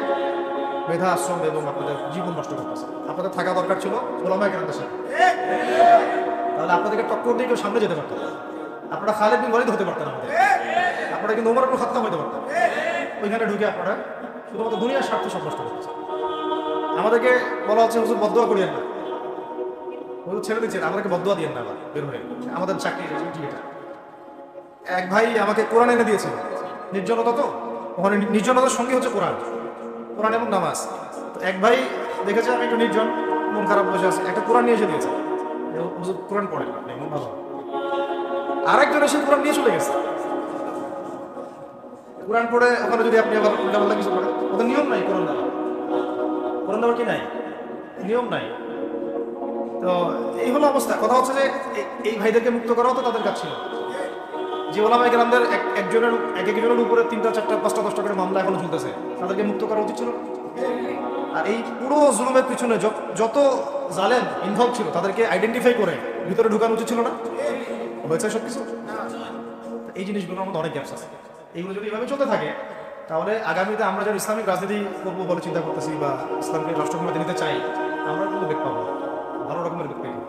মেধা আশ্রম এবং আপনাদের জীবন নষ্ট করতেছে। আপনাদের থাকা দরকার ছিল ওলামায়ে কেরামদের সাথে, তাহলে আপনাদেরকে টক্কর দিয়ে কেউ সামনে যেতে পারতেন। আপনারা খালিদ বিন ওয়ালিদ হতে পারতেন আমাদের, আপনারা কিন্তু ওমর ইবনে খাত্তাব হতে পারতেন। ওইখানে ঢুকে আপনারা শুধুমাত্র দুনিয়ার স্বার্থ সব নষ্ট করতেছেন। আমাদেরকে বলা হচ্ছে হুজুর বদদোয়া করিয়েন না, হুজুর ছেড়ে দিচ্ছেন, আমাদেরকে বদদোয়া দিয়েন না আবার বের হয়ে। আমাদের চাকরি এটা এক ভাই আমাকে কোরআন এনে দিয়েছে, নির্জনতা তো ওখানে নির্জনতার সঙ্গে হচ্ছে কোরআন, কোরআন এবং নামাজ। তো এক ভাই দেখেছে আমি একটু নির্জন, মন খারাপ বসে আছে, একটা কোরআন নিয়ে এসে দিয়েছে, কোরআন পড়ে মন ভালো। আরেকজন এসে কোরআন নিয়ে চলে গেছে, কোরআন পড়ে ওখানে যদি আপনি আবার উল্টাপাল্টা কিছু করেন, ওদের নিয়ম নাই কোরআন দেওয়া, কোরআন দেওয়ার কি নাই, নিয়ম নাই। তো এই হলো অবস্থা। কথা হচ্ছে যে এই ভাইদেরকে মুক্ত করাও তো তাদের কাজ ছিল। যে ওলামায়ে কেরামদের একজনের উপরে 3টা 4টা 5টা 10টা করে মামলা এখনো চলতেছে, তাদেরকে মুক্ত করা উচিত ছিল। আর এই পুরো জুলুমের পিছনে যত জালেম ইনভলভ ছিল তাদেরকে আইডেন্টিফাই করে ভিতরে ঢুকানো উচিত ছিল না? হয়েছে সবকিছু? এই জিনিসগুলোর মধ্যে অনেক গ্যাপস আছে। এইগুলো যদি এভাবে চলতে থাকে তাহলে আগামীতে আমরা যারা ইসলামিক রাজনীতি করবো বলে চিন্তা করতেছি বা ইসলামকে রাষ্ট্রক্ষমতা নিতে চাই, আমরা কিন্তু বেগ পাবো, ভালো রকমের বেগ পাবো।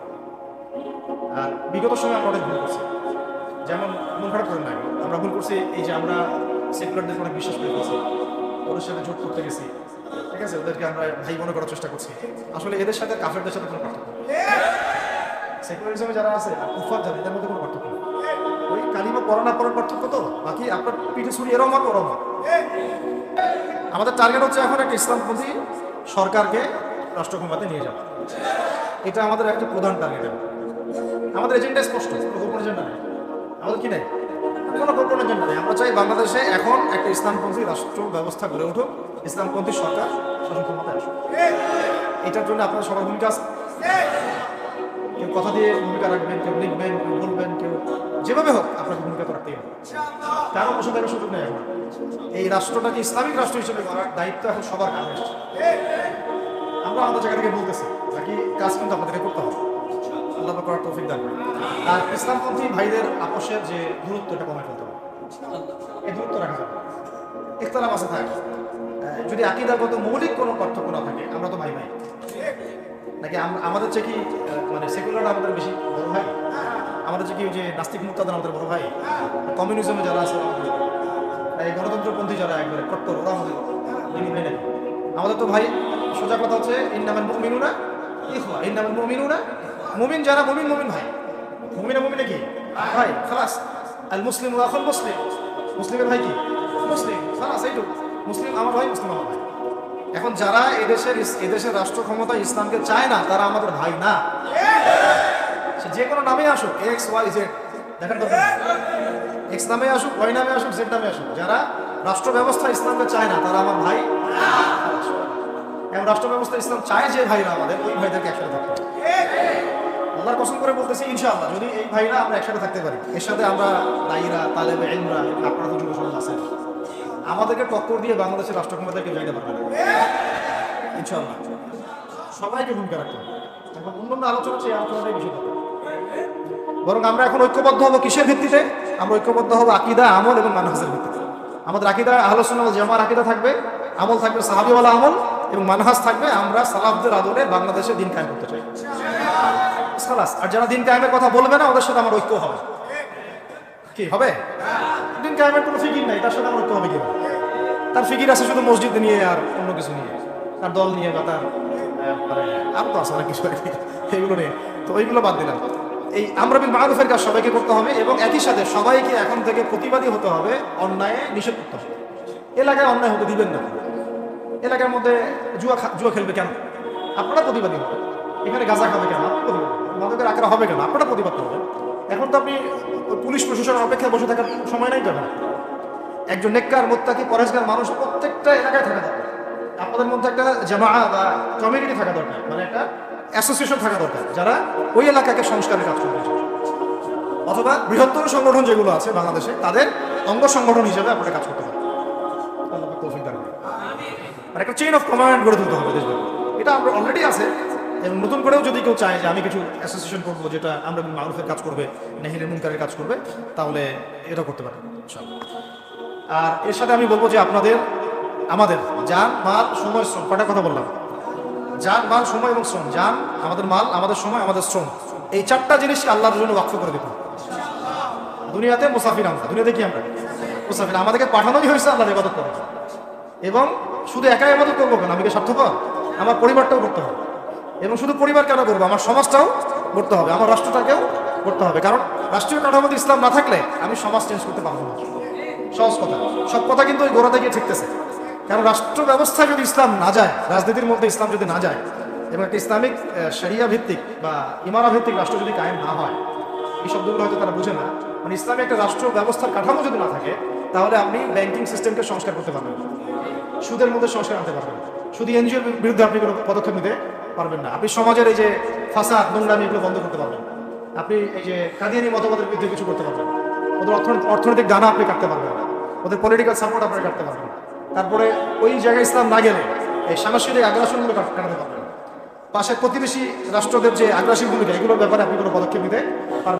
আর বিগত সময় আমরা অনেক ভুল করছি, যেমন মন খারাপ করেন না, আমরা ভুল করছি এই যে আমরা সেকুলারদের অনেক বিশ্বাস করে গেছি, ওদের সাথে জোট করতে গেছি, ঠিক আছে, ওদেরকে আমরা ভাই মনে করার চেষ্টা করছি। আসলে এদের সাথে কাফেরদের সাথে কোনো পার্থক্য নেই। সেকুলারিজমে যারা আছে কুফার যারা, এদের মধ্যে কোনো পার্থক্য নেই। ওই কালিমা পড়া না পড়ার পার্থক্য তো, বাকি আপনার পিঠে ছুরি এরাও মার ওরাও মার। আমাদের টার্গেট হচ্ছে এখন একটা ইসলামপন্থী সরকারকে রাষ্ট্রক্ষমতায় নিয়ে যাওয়া, এটা আমাদের একটা প্রধান টার্গেট। আমাদের এজেন্ডা স্পষ্ট, গোপন এজেন্ডা নেই আমাদের, কি নেই কোনো গোপন এজেন্ডা নেই। আমরা চাই বাংলাদেশে এখন একটা ইসলামপন্থী রাষ্ট্র ব্যবস্থা গড়ে উঠুক, ইসলামপন্থী সরকার শাসন ক্ষমতায় আসুক। এটার জন্য আপনার সবার ভূমিকা আছে। কেউ কথা দিয়ে ভূমিকা রাখবেন, কেউ লিখবেন, কেউ বলবেন, কেউ যেভাবে হোক আপনার ভূমিকা তো রাখতেই হবে। কারো বসে থাকার সুযোগ নেই। এখন এই রাষ্ট্রটাকে ইসলামিক রাষ্ট্র হিসেবে করার দায়িত্ব এখন সবার কাছে এসেছে। আমরা আমাদের জায়গা থেকে বলতেছি, বাকি কাজ কিন্তু আপনাদেরকে করতে হবে। আল্লাহ করার তৌফিক দান করেন। আর ইসলামপন্থী ভাইদের আপসের যে দূরত্ব, এটা কমে ফেলতে হবে। এই দূরত্ব রাখা যাবে, ইখতিলাফ আছে থাকে, যদি আকীদাগত মৌলিক কোনো পার্থক্য না থাকে, আমরা তো ভাই ভাই নাকি? আমাদের চেয়ে কি মানে সেকুলার আমাদের বেশি বড় ভাই? আমাদের চেয়ে কি যে নাস্তিক মুক্তাদের আমাদের বড় ভাই? কমিউনিজমে যারা আছে, এই গণতন্ত্রপন্থী যারা একবারে কট্টর, ওরা আমাদের ভাই নাকি? আমাদের তো ভাই, সোজা কথা হচ্ছে ইন্নামাল মুমিনুনা ইখওয়া, ইন্নামাল মুমিনুনা, মুমিন যারা মুমিন ভাই, মুমিনা মুমিনে কি ভাই, খালাস। আল মুসলিম আখুল মুসলিম, মুসলিমের ভাই কি মুসলিম, খালাস, এইটুকু। মুসলিম আমার ভাই, মুসলিম আমার ভাই। এখন যারা এদেশের রাষ্ট্র ক্ষমতা ইসলামকে চায় না, তারা আমাদের ভাই না। সে যে কোনো নামে আসুক, এক্স ওয়াই জেড, দেখেন তো, এক্স নামে আসুক, ওয়াই নামে আসুক, জেড নামে আসুক, যারা রাষ্ট্র ব্যবস্থা ইসলামকে চায় না, তারা আমার ভাই। এবং রাষ্ট্র ব্যবস্থা ইসলাম চায় যে ভাইরা আমাদের, ওই ভাইদেরকে একসাথে থাকতে হবে। আল্লাহর কসম করে বলতেছি, ইনশাআল্লাহ যদি এই ভাইরা আমরা একসাথে থাকতে পারি, এর সাথে আমরা দায়ীরা, তালেবে ইলমরা, আপনারা তো যুব সমাজ আছেন, আমাদেরকে টক্কর দিয়ে বাংলাদেশের রাষ্ট্র ক্ষমতায় কেউ যাইতে পারবে না ইনশাআল্লাহ। সবাইকে ভূমিকা রাখতে হবে। এখন অন্যান্য আলোচনা আছে, এই আলোচনাটাই বেশি দরকার। বরং আমরা এখন ঐক্যবদ্ধ হবো কিসের ভিত্তিতে? আমরা ঐক্যবদ্ধ হবো আকীদা, আমল এবং মানহাজের ভিত্তিতে। আমাদের আকীদা আহলুস সুন্নাহ ওয়াল জামাআর আকীদা থাকবে, আমল থাকবে সাহাবীওয়ালা আমল, এবং মানহাজ থাকবে আমরা সালাফদের আদলে বাংলাদেশে দিন কায়েম করতে চাই। খালাস। আর যারা দিন কায়েমের কথা বলবে না, ওদের সাথে আমার ঐক্য হবে। কি হবে? দিন কায়েমের কোনো ফিকির নাই, তার সাথে আমার ঐক্য হবে কিভাবে? তার ফিকির আছে শুধু মসজিদ নিয়ে আর অন্য কিছু নিয়ে, তার দল নিয়ে বা তার আর তো আছে না কিছু, এগুলো নিয়ে। তো ওইগুলো বাদ দিলাম। এই আমর বিল মারুফের কাজ সবাইকে করতে হবে, এবং একই সাথে সবাইকে এখন থেকে প্রতিবাদী হতে হবে, অন্যায় নিষেধ করতে হবে। এলাকায় অন্যায় হতে দিবেন না। এলাকার মধ্যে জুয়া খেলবে কেন? আপনারা প্রতিবাদী হবেন। এখানে গাঁজা খাবে কেন? মাদকের আকার হবে কেন? আপনারা প্রতিবাদ করবেন। এখন তো আপনি পুলিশ প্রশাসনের অপেক্ষায় বসে থাকার সময় নাই তো। একজন নেককার, মুত্তাকি, পরেশগার মানুষ প্রত্যেকটা এলাকায় থাকা দরকার। আপনাদের মধ্যে একটা জামাআ বা কমিউনিটি থাকা দরকার, মানে একটা অ্যাসোসিয়েশন থাকা দরকার, যারা ওই এলাকাকে সংস্কারের কাজ করবে, অথবা বৃহত্তর সংগঠন যেগুলো আছে বাংলাদেশে, তাদের অঙ্গ সংগঠন হিসেবে আপনারা কাজ করতে পারেন। আল্লাহ পাক তৌফিক দান করুন। আর একটা চেইন অফ কমান্ড গড়ে তুলতে হবে দেশব্যাপী। এটা আমরা অলরেডি আছে, এবং নতুন করেও যদি কেউ চায় যে আমি কিছু অ্যাসোসিয়েশন করবো যেটা আমরা মারুফের কাজ করবে, নেহিরের মুনকারের কাজ করবে, তাহলে এটা করতে পারেন ইনশাআল্লাহ। আর এর সাথে আমি বলবো যে আমাদের জান, মাল, সময়, শ্রম, কটা কথা বললাম? জান, মাল, সময় এবং শ্রম। জান, আমাদের মাল, আমাদের সময়, আমাদের শ্রম, এই চারটা জিনিসকে আল্লাহর জন্য ওয়াকফ করে দিতে হবে। দুনিয়াতে মুসাফির, আমরা দুনিয়াতে কি আমরা মুসাফির, আমাদেরকে পাঠানোই হয়েছে আল্লাহর ইবাদত করার জন্য। এবং শুধু একাই ইবাদত করবো কেন, আমি কি স্বার্থপর? আমার পরিবারটাও করতে হবে। এবং শুধু পরিবার কেন করবো, আমার সমাজটাও করতে হবে, আমার রাষ্ট্রটাকেও করতে হবে। কারণ রাষ্ট্রীয় কাঠামোতে ইসলাম না থাকলে আমি সমাজ চেঞ্জ করতে পারবো না। সহজ কথা, সব কথা কিন্তু ওই গোড়াতে গিয়ে ঠিকতেছে। কারণ রাষ্ট্র ব্যবস্থায় যদি ইসলাম না যায়, রাজনীতির মধ্যে ইসলাম যদি না যায়, এবং একটা ইসলামিক শরিয়া ভিত্তিক বা ইমারা ভিত্তিক রাষ্ট্র যদি কায়েম না হয়, এই শব্দগুলো হয়তো তারা বুঝে না, মানে ইসলামী একটা রাষ্ট্র ব্যবস্থার কাঠামো যদি না থাকে, তাহলে আপনি ব্যাংকিং সিস্টেমকে সংস্কার করতে পারবেন না, সুদের মধ্যে সংস্কার আনতে পারবেন না, শুধু এনজিওর বিরুদ্ধে আপনি কোনো পদক্ষেপ নিতে পারবেন না, আপনি সমাজের এই যে ফাসাদ, নোংরামি, এগুলো বন্ধ করতে পারবেন না, আপনি এই যে কাদিয়ানি মতবাদের বিরুদ্ধে কিছু করতে পারবেন না, ওদের অর্থনৈতিক দানা আপনি কাটতে পারবেন না, ওদের পলিটিক্যাল সাপোর্ট আপনি কাটতে পারবেন না। তারপরে ওই জায়গায় ইসলাম না গেলে এই সাংস্কৃতিক আগ্রাসনগুলো কাটাতে পারবেন না। পাশের প্রতিবেশী রাষ্ট্রদের যে আগ্রাসী ভূমিকা, এগুলোর ব্যাপারে আপনি কোনো পদক্ষেপ নিতে পারবেন না।